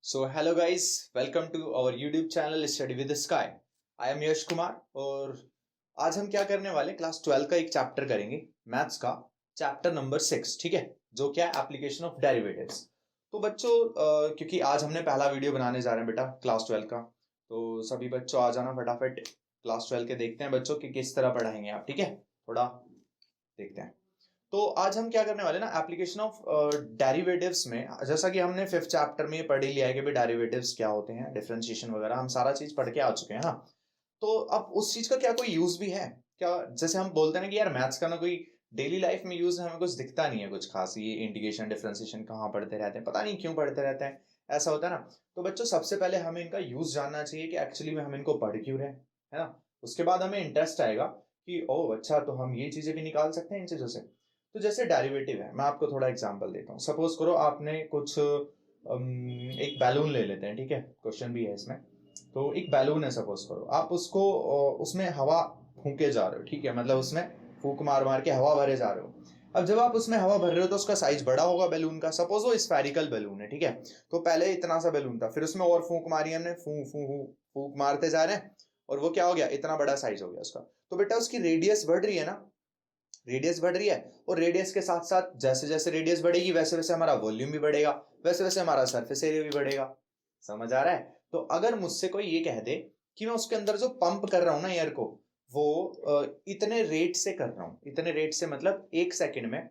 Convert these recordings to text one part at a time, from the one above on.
So hello guys, welcome to our YouTube channel study with Sky. I am Yash Kumar और आज हम क्या करने वाले क्लास 12 का एक चैप्टर करेंगे, मैथ्स का चैप्टर नंबर 6। ठीक है, जो क्या है एप्लीकेशन ऑफ डेरिवेटिव्स। तो बच्चों क्योंकि आज हमने पहला वीडियो बनाने जा रहे हैं बेटा क्लास 12 का, तो सभी बच्चों आ जाना फटाफट। क्लास 12 के देखते हैं बच्चों कि किस तरह पढ़ाएंगे आप। ठीक है, थोड़ा देखते हैं। तो आज हम क्या करने वाले ना, एप्लीकेशन ऑफ डेरिवेटिव्स में, जैसा कि हमने फिफ्थ चैप्टर में पढ़ ही लिया है कि भाई डेरिवेटिव्स क्या होते हैं, डिफरेंशिएशन वगैरह हम सारा चीज पढ़ के आ चुके हैं। हाँ, तो अब उस चीज का क्या कोई यूज भी है क्या? जैसे हम बोलते हैं ना कि यार मैथ्स का ना कोई डेली लाइफ में यूज हमें कुछ दिखता नहीं है कुछ खास, ये इंटीग्रेशन डिफरेंशिएशन कहाँ पढ़ते रहते हैं, पता नहीं क्यों पढ़ते रहते हैं, ऐसा होता है ना। तो बच्चों सबसे पहले हमें इनका यूज जानना चाहिए कि एक्चुअली में हम इनको पढ़ क्यों रहे हैं, है ना। उसके बाद हमें इंटरेस्ट आएगा कि ओ अच्छा, तो हम ये चीजें भी निकाल सकते हैं इन चीजों से। तो जैसे डेरिवेटिव है, मैं आपको थोड़ा एग्जांपल देता हूँ। सपोज करो आपने कुछ एक बैलून ले लेते हैं, ठीक है, क्वेश्चन भी है इसमें। तो एक बैलून है, सपोज करो आप उसको उसमें हवा फूके जा रहे हो, ठीक है, मतलब उसमें फूक मार मार के हवा भरे जा रहे हो। अब जब आप उसमें हवा भर रहे हो तो उसका साइज बड़ा होगा बैलून का। सपोज वो स्फेरिकल बैलून है, ठीक है। तो पहले इतना सा बैलून था, फिर उसमें और फूक मारी हमने, फूक फूक फूक मारते जा रहे हैं, और वो क्या हो गया, इतना बड़ा साइज हो गया उसका। तो बेटा उसकी रेडियस बढ़ रही है ना, रेडियस बढ़ रही है। और रेडियस के साथ साथ जैसे जैसे रेडियस बढ़ेगी वैसे वैसे हमारा वॉल्यूम भी बढ़ेगा, वैसे वैसे हमारा सरफेस एरिया भी बढ़ेगा। समझ आ रहा है? तो अगर मुझसे कोई ये कह दे कि मैं उसके अंदर जो पंप कर रहा हूं ना एयर को, वो इतने रेट से कर रहा हूं, इतने रेट से मतलब 1 सेकंड में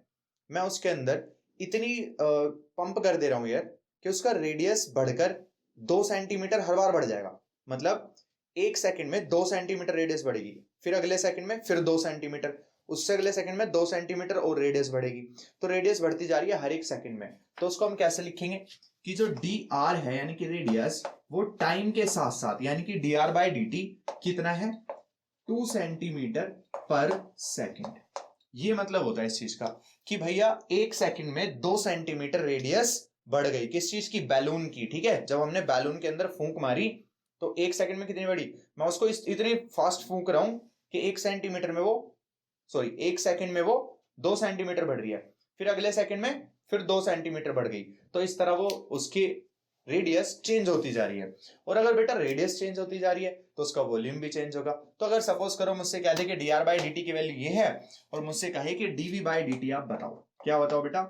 मैं उसके अंदर इतनी पंप कर दे रहा हूं एयर कि उसका रेडियस बढ़कर 2 सेंटीमीटर हर बार बढ़ जाएगा। मतलब 1 सेकंड में 2 सेंटीमीटर रेडियस बढ़ेगी, फिर अगले सेकंड में फिर 2 सेंटीमीटर, उससे अगले सेकंड में 2 सेंटीमीटर और रेडियस बढ़ेगी। तो रेडियस बढ़ती जा रही है हर एक सेकंड में। तो उसको हम कैसे लिखेंगे कि जो डी आर है यानी कि रेडियस, वो टाइम के साथ साथ यानी कि D R by D T कितना है, 2 सेंटीमीटर पर सेकंड। ये मतलब होता है इस चीज का कि भैया 1 सेकंड में 2 सेंटीमीटर रेडियस बढ़ गई। किस चीज की? बैलून की। ठीक है, जब हमने बैलून के अंदर फूंक मारी तो 1 सेकंड में कितनी बढ़ी, मैं उसको इतनी फास्ट फूंक रहा हूं कि 1 सेंटीमीटर में वो, सॉरी 1 सेकंड में वो 2 सेंटीमीटर बढ़ रही है, फिर अगले सेकंड में फिर 2 सेंटीमीटर बढ़ गई। तो इस तरह वो उसकी रेडियस चेंज होती जा रही है। और अगर बेटा रेडियस चेंज होती जा रही है तो उसका वॉल्यूम भी चेंज होगा। तो अगर सपोज करो मुझसे कह दे कि D R by D T की वैल्यू ये है, और मुझसे कहे कि डीवी बाई डी टी आप बताओ, क्या बताओ बेटा,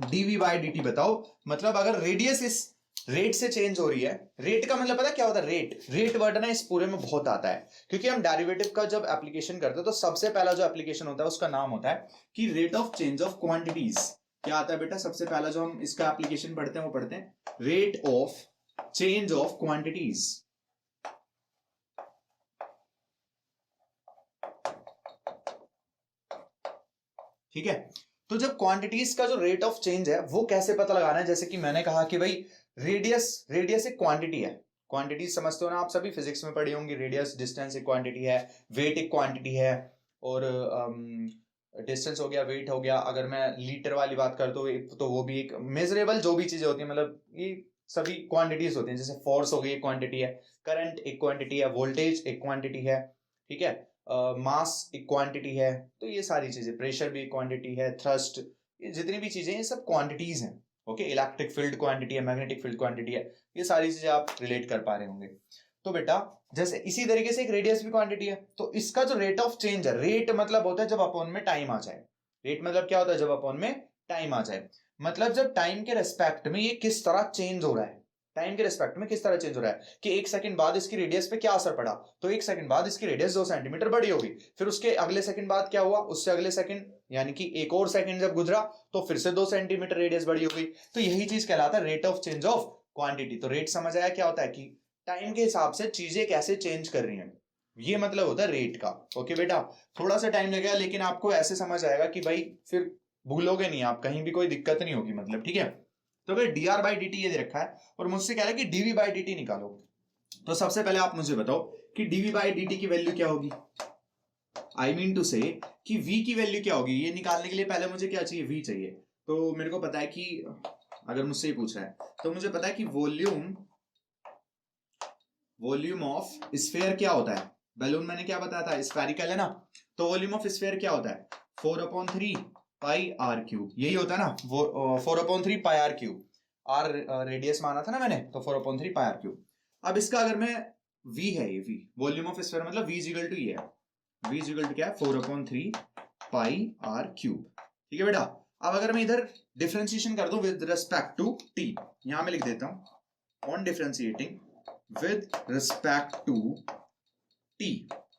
डीवी बाई डी टी बताओ। मतलब अगर रेडियस इस रेट से चेंज हो रही है, रेट का मतलब पता क्या होता है, रेट रेट वर्ड ना इस पूरे में बहुत आता है, क्योंकि हम डेरिवेटिव का जब एप्लीकेशन करते हैं तो सबसे पहला जो एप्लीकेशन होता है उसका नाम होता है कि rate of change of quantities. क्या आता है बेटा? सबसे पहला जो हम इसका एप्लीकेशन पढ़ते हैं वो पढ़ते हैं rate of change of quantities. ठीक है, तो जब क्वांटिटीज का जो रेट ऑफ चेंज है वो कैसे पता लगाना है, जैसे कि मैंने कहा कि भाई रेडियस, रेडियस एक क्वांटिटी है। क्वांटिटी समझते हो ना आप सभी, फिजिक्स में पढ़ी होंगी। रेडियस डिस्टेंस एक क्वांटिटी है, वेट एक क्वांटिटी है, और डिस्टेंस हो गया, वेट हो गया। अगर मैं लीटर वाली बात करता हूँ तो वो भी एक मेजरेबल जो भी चीजें होती है, मतलब ये सभी क्वांटिटीज होती हैं। जैसे फोर्स हो गई एक क्वांटिटी है, करंट एक क्वांटिटी है, वोल्टेज एक क्वांटिटी है, ठीक है, मास एक क्वांटिटी है। तो ये सारी चीजें, प्रेशर भी एक क्वांटिटी है, थ्रस्ट, ये जितनी भी चीजें ये सब क्वांटिटीज हैं। ओके, इलेक्ट्रिक फील्ड क्वांटिटी है, मैग्नेटिक फील्ड क्वांटिटी है, ये सारी चीजें आप रिलेट कर पा रहे होंगे। तो बेटा जैसे इसी तरीके से एक रेडियस भी क्वांटिटी है, तो इसका जो रेट ऑफ चेंज है, रेट मतलब होता है जब अपॉन में टाइम आ जाए। रेट मतलब क्या होता है? जब अपॉन में टाइम आ जाए, मतलब जब टाइम के रेस्पेक्ट में ये किस तरह चेंज हो रहा है, टाइम के रेस्पेक्ट में किस तरह चेंज हो रहा है कि 1 सेकंड बाद इसकी रेडियस पे क्या असर पड़ा। तो 1 सेकंड बाद इसकी रेडियस 2 सेंटीमीटर बड़ी होगी, फिर उसके अगले सेकंड बाद क्या हुआ, उससे अगले सेकंड यानी कि एक और सेकंड जब गुजरा तो फिर से 2 सेंटीमीटर रेडियस बड़ी हो गई। तो यही चीज कहलाता है rate of change of quantity. तो रेट समझ आया क्या होता है कि टाइम के हिसाब से चीजें कैसे चेंज कर रही हैं, ये मतलब होता है रेट का। ओके बेटा, थोड़ा सा टाइम लगेगा लेकिन आपको ऐसे समझ आएगा कि भाई फिर भूलोगे नहीं आप, कहीं भी कोई दिक्कत नहीं होगी, मतलब ठीक है। तो भाई D R by D T ये दे रखा है और मुझसे कह रहा है कि डीवी बाई डी टी निकालो। तो सबसे पहले आप मुझे बताओ कि डीवी बाई डी टी की वैल्यू क्या होगी। आई मीन टू से कि v की वैल्यू क्या होगी, ये निकालने के लिए पहले मुझे क्या चाहिए, v चाहिए। तो मेरे को पता है कि अगर मुझसे ये पूछ रहा है तो मुझे पता है कि वॉल्यूम, वॉल्यूम ऑफ स्फेयर क्या होता है। बैलून मैंने क्या बताया था, स्फेरिकल है ना। तो वॉल्यूम ऑफ स्फेयर क्या होता है, 4/3 पाई आर क्यूब, यही होता है ना, 4/3 पाई आर क्यूब। आर रेडियस माना था ना मैंने, तो 4/3 पाई आर क्यूब। अब इसका अगर मैं v है, ये v वॉल्यूम ऑफ स्फीयर मतलब v इज इक्वल टू ये है, v इज इक्वल टू क्या है 4/3 पाई आर क्यूब। ठीक है बेटा। अब अगर मैं इधर डिफरेंशिएशन कर दूं विद रिस्पेक्ट टू t, यहां मैं लिख देता हूं on differentiating with respect to t,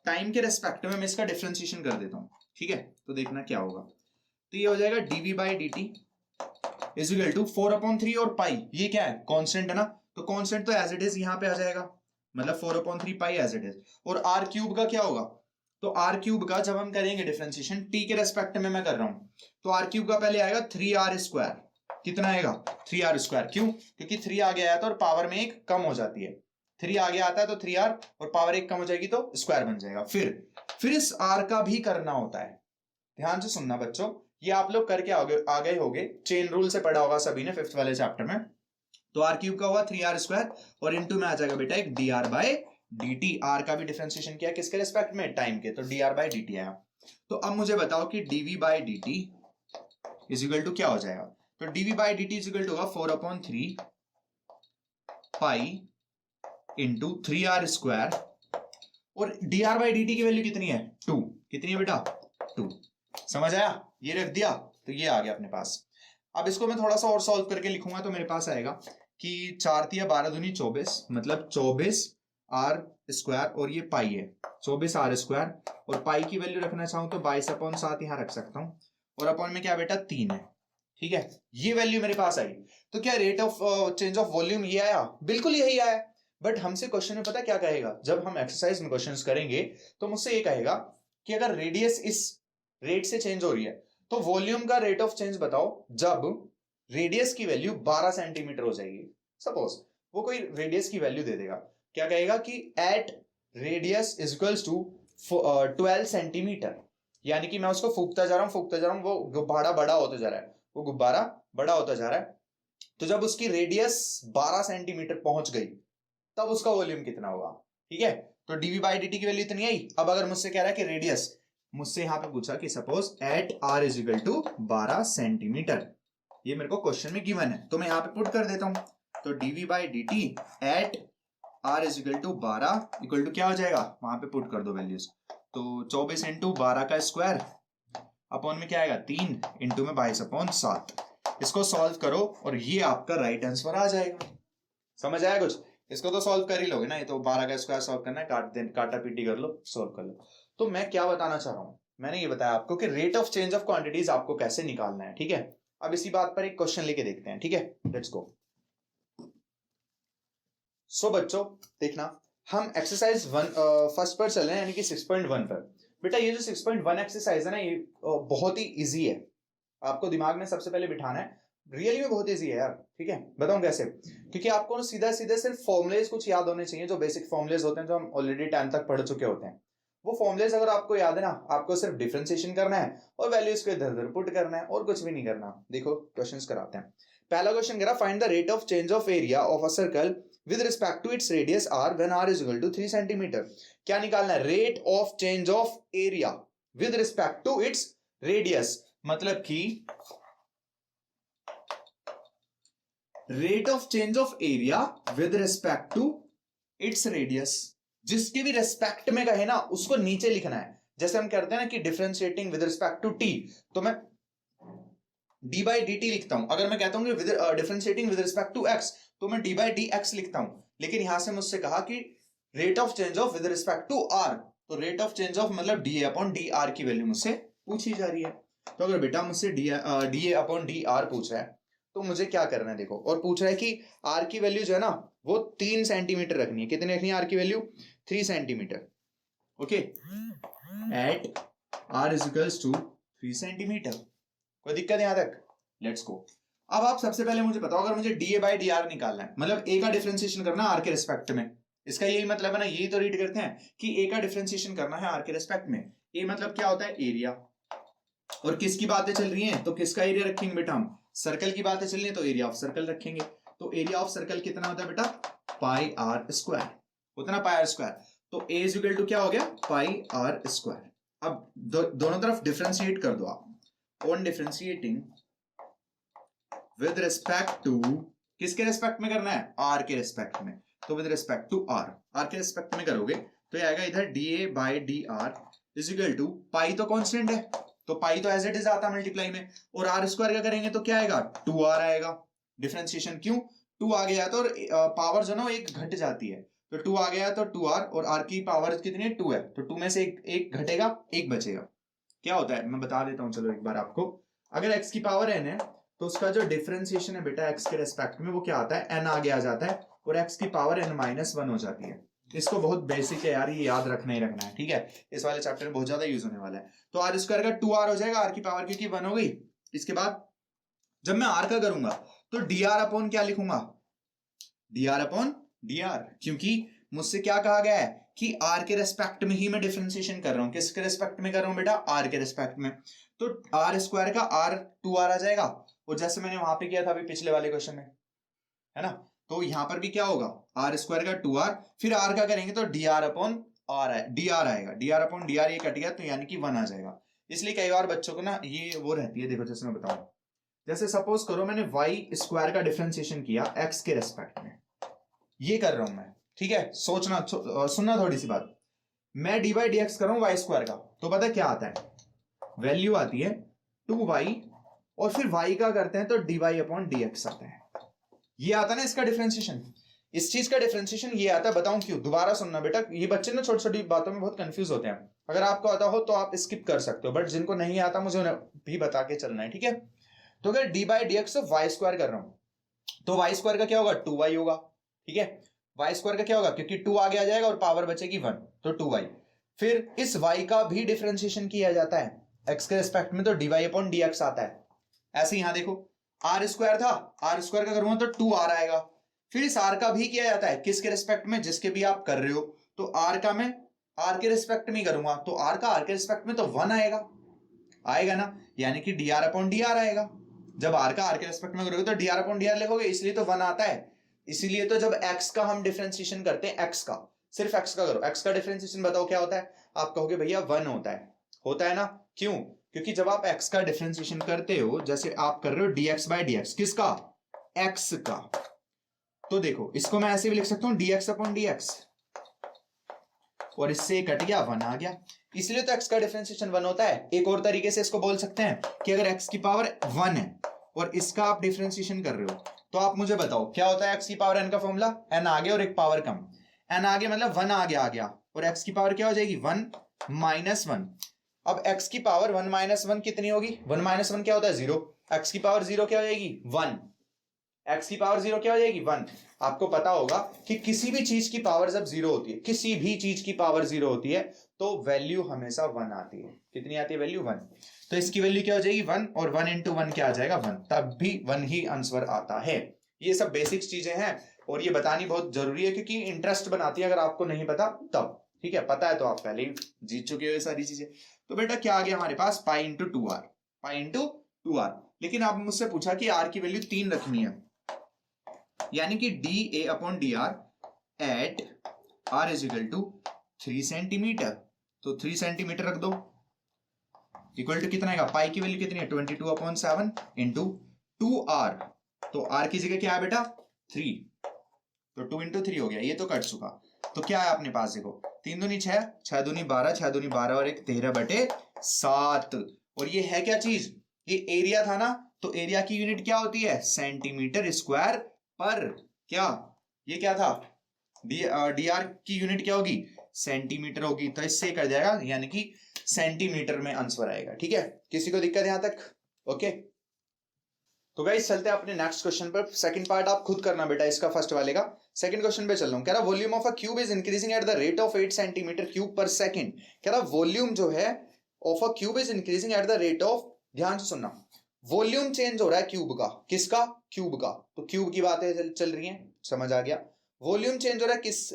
time के रेस्पेक्ट में मैं इसका डिफरेंशिएशन कर देता हूं। ठीक है, तो देखना क्या होगा, तो ये हो जाएगा dv by D T is equal to 4/3 और पाई, ये क्या है कांस्टेंट है ना, तो कांस्टेंट तो एज इट इज यहां पे आ जाएगा, मतलब 4/3 पाई एज इट इज। और आर क्यूब का क्या होगा, तो आर क्यूब का जब हम करेंगे डिफरेंशिएशन टी के रेस्पेक्ट में मैं कर रहा हूं, तो आर क्यूब का पहले आएगा 3r स्क्वायर, कितना आएगा 3r स्क्वायर, क्यों, क्योंकि 3 आगे आया था और पावर में एक कम हो जाती है, 3 आगे आता है तो 3r और पावर एक कम हो जाएगी तो स्क्वायर बन जाएगा। फिर इस r का भी करना होता है, ध्यान से सुनना बच्चों, ये आप लोग करके आ गए होगे, चेन रूल से पढ़ा होगा सभी ने 5th वाले चैप्टर में। तो आर क्यूब का हुआ 3r स्क्वायर और इनटू में आ जाएगा बेटा एक dr बाय dt, r का भी डिफरेंशिएशन किया किसके रिस्पेक्ट में, टाइम के, तो dr बाय dt आया। तो अब मुझे बताओ कि dv by dt is equal to क्या हो जाएगा, तो dv by dt is equal to होगा 4/3 पाई इंटू 3r स्क्वायर, और dr बाय dt की वैल्यू कितनी है 2, कितनी है बेटा 2, समझ आया, ये रख दिया तो ये आ गया अपने पास। अब इसको मैं थोड़ा सा और सॉल्व करके लिखूंगा तो मेरे पास आएगा कि 4 × 12 = 24, मतलब 24 r स्क्वायर, और ये पाई है 24 r स्क्वायर, और पाई की वैल्यू रखना चाहूं तो 22/7 यहां रख सकता हूं, और अपॉन में क्या बेटा 3 है। ठीक है, ये वैल्यू मेरे पास आई। तो क्या rate of change of volume ये आया, बिल्कुल यही आया। बट हमसे क्वेश्चन में पता क्या कहेगा, जब हम एक्सरसाइज में क्वेश्चंस करेंगे तो मुझसे ये कहेगा कि अगर रेडियस इस रेट से चेंज हो रही है तो वॉल्यूम का रेट ऑफ चेंज बताओ जब रेडियस की वैल्यू 12 सेंटीमीटर हो जाएगी। सपोज वो कोई रेडियस की वैल्यू दे देगा, क्या कहेगा कि at radius is equals to 12 centimetre, यानी कि मैं उसको फूकता जा रहा हूं, वो गुब्बारा बड़ा होता जा रहा है, वो गुब्बारा बड़ा होता जा रहा है, तो जब उसकी रेडियस 12 सेंटीमीटर पहुंच गई तब उसका वॉल्यूम कितना होगा। ठीक है, तो dv बाई dt की वैल्यू इतनी आई। अब अगर मुझसे कह रहा है कि रेडियस, मुझसे यहां पे पूछा कि suppose at r is equal to 12 centimetre, ये मेरे को क्वेश्चन में गिवन है, तो मैं यहां पे पुट कर देता हूं, तो dv by dt at r is equal to 12 equal to क्या हो जाएगा, वहां पे पुट कर दो वैल्यूज, तो 24 × 12 का स्क्वायर अपॉन में क्या आएगा 3 इंटू में 22/7, इसको सॉल्व करो और ये आपका राइट आंसर आ जाएगा। समझ आया कुछ, इसको तो सॉल्व कर ही लोगे ना, ये तो 12 का स्क्वायर सॉल्व करना है, काटा पीटी कर लो, सॉल्व कर लो। तो मैं क्या बताना चाह रहा हूं, मैंने ये बताया आपको कि rate of change of quantities आपको कैसे निकालना है। ठीक है, अब इसी बात पर एक क्वेश्चन लेके देखते हैं। ठीक है, लेट्स गो। सो बच्चों देखना, हम एक्सरसाइज फर्स्ट पर चल रहे हैं, यानी कि 6.1 पर। बेटा ये जो 6.1 एक्सरसाइज है ना, ये बहुत ही इजी है, आपको दिमाग में सबसे पहले बिठाना है, रियली में बहुत इजी है यार। ठीक है, बताऊं कैसे, क्योंकि आपको सीधा सीधा सिर्फ फॉर्मुलेज कुछ याद होने चाहिए, जो बेसिक फॉर्मुलेज होते हैं, जो हम ऑलरेडी 10 तक पढ़ चुके होते हैं। वो फॉर्मुलेज अगर आपको याद है ना, आपको सिर्फ डिफरेंशिएशन करना है और वैल्यूज को इधर उधर पुट करना है, और कुछ भी नहीं करना। देखो क्वेश्चंस कराते हैं। पहला क्वेश्चन कह रहा, find the rate of change of area of a circle with respect to its radius r when r is equal to 3 centimetre. क्या निकालना है, rate of change of area with respect to its radius, मतलब कि rate of change of area with respect to its radius, जिसके भी respect में कहे ना उसको नीचे लिखना है। जैसे हम कहते हैं ना कि differentiating with respect to t, तो मैं d बाई dt लिखता हूं। अगर मैं कहता हूं कि differentiating with respect to x, तो मैं d बाई dx लिखता हूं। लेकिन यहां से मुझसे कहा कि rate of change of with respect to r, तो रेट ऑफ चेंज ऑफ मतलब da अपॉन dr की वैल्यू मुझसे पूछी जा रही है। तो अगर बेटा मुझसे da अपॉन dr पूछ रहा है तो मुझे क्या करना है, देखो, और पूछ रहा है कि r की वैल्यू जो है ना वो 3 सेंटीमीटर रखनी है। कितनी रखनी है r की value, 3 centimetre. Okay, at r is equals to 3 centimetre. कोई दिक्कत यहां तक, लेट्स गो। अब आप सबसे पहले मुझे बताओ, अगर मुझे da बाई dr निकालना है, मतलब a का डिफरेंशिएशन करना है r के रिस्पेक्ट में, इसका यही मतलब है ना, यही तो रीड करते हैं कि a का डिफरेंशिएशन करना है r के रिस्पेक्ट में। a मतलब क्या होता है, एरिया, और किसकी बातें चल रही हैं, तो किसका एरिया रखेंगे बेटा हम, सर्कल की बातें चल रही है तो एरिया ऑफ सर्कल रखेंगे। तो एरिया ऑफ सर्कल कितना होता है बेटा, पाई आर स्क्वायर, उतना पाई आर स्क्वायर, तो a इज इक्वल टू क्या हो गया, पाई आर स्क्वायर। अब दोनों तरफ डिफरेंशिएट कर दो आप, on differentiating with respect to किसके रेस्पेक्ट में करना है? आर के रेस्पेक्ट में। तो विद रिस्पेक्ट टू आर के रेस्पेक्ट में करोगे तो ये आएगा इधर dA/dr इज इक्वल टू पाई, तो कांस्टेंट है तो पाई तो एज इट इज आता मल्टीप्लाई में, और आर स्क्वायर का करेंगे तो क्या आएगा? 2r आएगा। डिफरेंशिएशन क्यों? 2 आ गया तो पावर जो ना एक घट जाती है, तो 2 आ गया तो 2r, और r की पावर कितनी है? 2 है, तो 2 में से एक घटेगा, एक बचेगा। क्या होता है मैं बता देता हूं, चलो एक बार आपको। अगर x की पावर n है तो उसका जो डिफरेंशिएशन है बेटा x के रेस्पेक्ट में वो क्या आता है? n आगे आ जाता है, और x की पावर n-1 हो जाती है। इसको बहुत बेसिक है यार, ये याद रखना ही रखना है, ठीक है? इस वाले चैप्टर में बहुत ज्यादा यूज होने वाला है। तो आर स्क्वायर का 2r हो जाएगा, r की पावर क्योंकि 1 हो गई। इसके बाद जब मैं r का करूंगा तो dr अपॉन क्या लिखूंगा? dr अपॉन dr, क्योंकि मुझसे क्या कहा गया है कि r के रेस्पेक्ट में ही मैं डिफरेंशिएशन कर रहा हूं। किसके रेस्पेक्ट में कर रहा हूं बेटा? r के रेस्पेक्ट में। तो r स्क्वायर का r 2r आ जाएगा, और जैसे मैंने वहां पे किया था अभी पिछले वाले क्वेश्चन में, है ना? तो यहां पर भी क्या होगा? r स्क्वायर का 2r, फिर r का करेंगे तो dr अपॉन dr आएगा। dr अपॉन dr ये कट गया तो यानी कि 1 आ जाएगा। इसलिए कई बार बच्चों को ना ये वो रहती है, देखो जैसे मैं बताऊं, जैसे सपोज करो मैंने y स्क्वायर का डिफरेंशिएशन किया x के रेस्पेक्ट में, ये कर रहा हूं मैं, ठीक है? सोचना सुनना थोड़ी सी बात। मैं dy dx कर रहा हूं y स्क्वायर का, तो पता क्या आता है? वैल्यू आती है 2y, और फिर y का करते हैं तो dy अपॉन dx आता है। ये आता ना इसका डिफरेंशिएशन, इस चीज का डिफरेंशिएशन ये आता है। बताऊं क्यों? दोबारा सुनना बेटा, ये बच्चे ना छोटी छोटी बातों में बहुत कंफ्यूज होते हैं। अगर आपको आता हो तो आप स्किप कर सकते हो, बट जिनको नहीं आता मुझे उन्हें भी बता के चलना है, ठीक है? तो अगर dy dx तो y स्क्वायर कर रहा हूं तो y स्क्वायर का क्या होगा? 2y होगा, ठीक है? y स्क्वायर का क्या होगा? क्योंकि 2 आगे आ जाएगा और पावर बचेगी 1, तो 2y। फिर इस y का भी डिफरेंशिएशन किया जाता है x के रेस्पेक्ट में, तो dy अपॉन dx आता है। ऐसे यहां देखो आर स्क्वायर था, आर स्क्वायर का करूंगा तो 2r आएगा। फिर इस r का भी किया जाता है किसके रेस्पेक्ट में? जिसके भी आप कर रहे हो। तो r का मैं r के रेस्पेक्ट में करूंगा तो r का r के रेस्पेक्ट में तो 1 आएगा ना, यानी कि dr अपॉन dr आएगा। जब r का r के रेस्पेक्ट में करोगे तो dr अपॉन dr लिखोगे, इसलिए तो 1 आता है। इसीलिए तो जब x का हम डिफरेंशिएशन करते हैं, x का, सिर्फ x का करो, x का डिफरेंशिएशन बताओ क्या होता है? आप कहोगे भैया 1 होता है ना? क्यों? क्योंकि जब आप x का डिफरेंशिएशन करते हो, जैसे आप कर रहे हो dx/dx, किसका? x का, तो देखो इसको मैं ऐसे भी लिख सकता हूं dx अपॉन dx, और इससे कट गया 1 आ गया, इसलिए तो x का डिफरेंशिएशन 1 होता है। एक और तरीके से इसको बोल सकते हैं कि अगर x की पावर 1 है और इसका आप डिफरेंशिएशन कर रहे हो, तो आप मुझे बताओ क्या होता है x की पावर n का फॉर्मूला? n आगे और एक पावर कम, n आगे मतलब 1 आगे आ गया, और x की पावर क्या हो जाएगी? 1-1। अब x की पावर 1-1 कितनी होगी? 1-1 क्या होता है? 0। x की पावर 0 क्या हो जाएगी? 1। x की पावर 0 क्या हो जाएगी? 1। आपको पता होगा कि किसी भी चीज की पावर जब 0 होती है, किसी भी चीज की पावर 0 होती है तो वैल्यू हमेशा 1 आती है। कितनी आती है वैल्यू? 1। तो इसकी वैल्यू क्या हो जाएगी? 1, और 1 इंटू 1 क्या आ जाएगा? 1, तब भी 1 ही आंसर आता है। ये सब बेसिक्स चीजें हैं और ये बतानी बहुत जरूरी है क्योंकि इंटरेस्ट बनाती है, अगर आपको नहीं पता तब, ठीक है? पता है तो आप पहले ही जीत चुके हो ये सारी चीजें। तो बेटा क्या आ गया हमारे पास? Pi into 2r। लेकिन आपने मुझसे पूछा कि r की वैल्यू 3 रखनी है, यानी कि dA upon dr at r is equal to 3 centimetre, तो 3 सेंटीमीटर रख दो, इक्वल टू कितना आएगा? पाई की वैल्यू कितनी है? 22/7 इंटू 2r, तो r की जगह क्या है बेटा? 3, तो 2 इंटू 3 हो गया, ये तो कट चुका। तो क्या है अपने पास? देखो 3 दूनी 6, 6 दूनी 12, 6 दूनी 12 और 1 13/7, और ये है क्या चीज? ये एरिया था ना, तो एरिया की यूनिट क्या होती है? सेंटीमीटर स्क्वायर पर क्या? ये क्या था? dr की यूनिट क्या होगी? सेंटीमीटर होगी, तो इससे कर जाएगा, यानी कि सेंटीमीटर में आंसर आएगा, ठीक है? किसी को दिक्कत यहां तक? ओके, तो गाइस चलते हैं अपने नेक्स्ट क्वेश्चन पर। सेकंड पार्ट आप खुद करना बेटा इसका, फर्स्ट वाले का। सेकंड क्वेश्चन पे चल रहा हूं। कह रहा volume of a cube is increasing at the rate of 8 centimetre cube पर सेकंड। कह रहा वॉल्यूम जो है of a cube is increasing at the rate of, ध्यान से सुनना, वॉल्यूम चेंज हो रहा है क्यूब का। किसका? क्यूब का। तो क्यूब की बातें चल रही हैं, समझ आ गया? वॉल्यूम चेंज हो रहा है, किस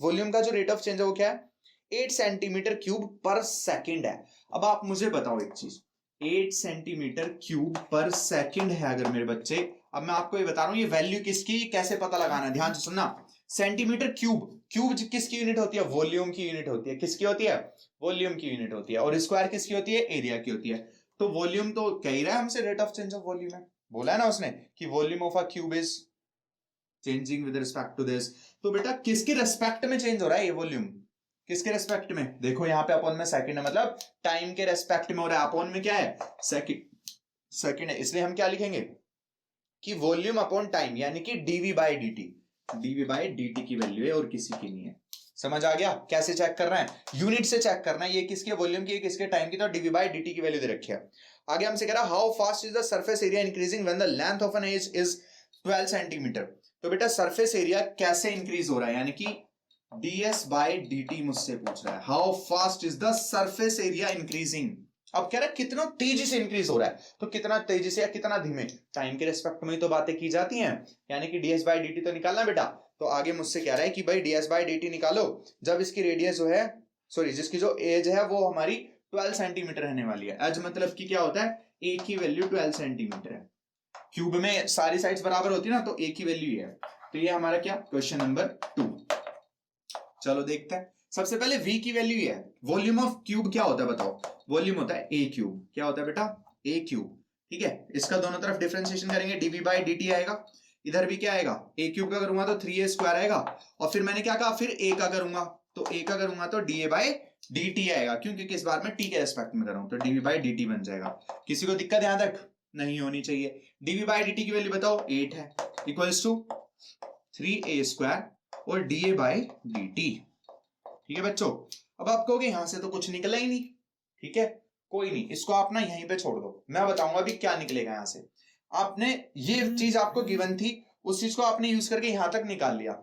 वॉल्यूम का जो रेट ऑफ चेंज है वो क्या है? 8 सेंटीमीटर क्यूब पर सेकंड है। अब आप मुझे बताओ एक चीज, 8 सेंटीमीटर क्यूब पर सेकंड है अगर मेरे बच्चे, अब मैं आपको ये बता रहा हूं ये वैल्यू किसकी, कैसे पता लगाना है, ध्यान से सुनना। सेंटीमीटर क्यूब, क्यूब किसकी यूनिट होती है? वॉल्यूम की यूनिट होती है। किसकी होती है? वॉल्यूम की यूनिट होती है। और स्क्वायर किसकी होती है? एरिया की होती है। तो वॉल्यूम तो कह ही रहा है हमसे rate of change of volume है, बोला है ना उसने कि volume of a cube is changing with respect to this. तो बेटा किसके रेस्पेक्ट में चेंज हो रहा है ये वॉल्यूम, किसके रेस्पेक्ट में, देखो यहाँ पे अपॉन में सेकंड है, मतलब टाइम के रेस्पेक्ट में हो रहा है। अपॉन में क्या है, सेकंड है, इसलिए हम क्या लिखेंगे कि वॉल्यूम अपॉन टाइम, यानी कि डीवी बाई डी की वैल्यू है और किसी की नहीं है। समझ आ गया कैसे चेक करना है, यूनिट से चेक करना है, ये किसके वॉल्यूम की, किसके टाइम की, तो डीवी बाई डी की वैल्यू दे रखी है। आगे हमसे कह रहा है how fast is the surface area increasing when the length of an edge is 12 centimetre. तो बेटा सरफेस एरिया कैसे इंक्रीज हो रहा है, यानी कि ds बाई dt मुझसे पूछ रहा है how fast is the surface area increasing. अब कह रहा है कितना तेजी से इंक्रीज हो रहा है, तो कितना तेजी से या कितना धीमे, टाइम के रेस्पेक्ट में ही तो बातें की जाती हैं, यानी कि ds बाई dt तो निकालना बेटा। तो आगे मुझसे कह रहा है कि भाई ds बाई dt निकालो जब इसकी रेडियस जो है, सॉरी जिसकी जो एज है वो हमारी 12 सेंटीमीटर रहने वाली है। एज मतलब कि क्या होता है, a की वैल्यू 12 सेंटीमीटर है, क्यूब में सारी साइड्स बराबर होती है ना, तो a की वैल्यू है। तो ये हमारा क्या, क्वेश्चन नंबर 2। चलो देखते हैं। सबसे पहले v की वैल्यू है, वॉल्यूम ऑफ क्यूब क्या होता है बताओ, वॉल्यूम होता है a क्यूब। क्या होता है बेटा, a क्यूब। ठीक है, इसका दोनों तरफ डिफरेंशिएशन करेंगे, dv बाई dt आएगा, इधर भी क्या आएगा, a क्यूब का करूंगा तो 3a स्क्वायर आएगा, और फिर मैंने क्या कहा, फिर a का करूंगा तो a का करूंगा तो da बाई dt आएगा, क्योंकि किस बार में t के रेस्पेक्ट में कर रहा हूं, तो dv बाई dt बन जाएगा। किसी को दिक्कत यहां तक नहीं होनी चाहिए। dv बाई dt की वैल्यू बताओ 8 है, इक्वल्स टू 3a स्क्वायर और da बाई dt। ठीक है बच्चों, अब आप कहोगे यहां से तो कुछ निकला ही नहीं, ठीक है कोई नहीं, इसको आप ना यहीं पे छोड़ दो, मैं बताऊंगा अभी क्या निकलेगा यहां से। आपने ये चीज आपको गिवन थी, उस चीज को आपने यूज करके यहां तक निकाल लिया,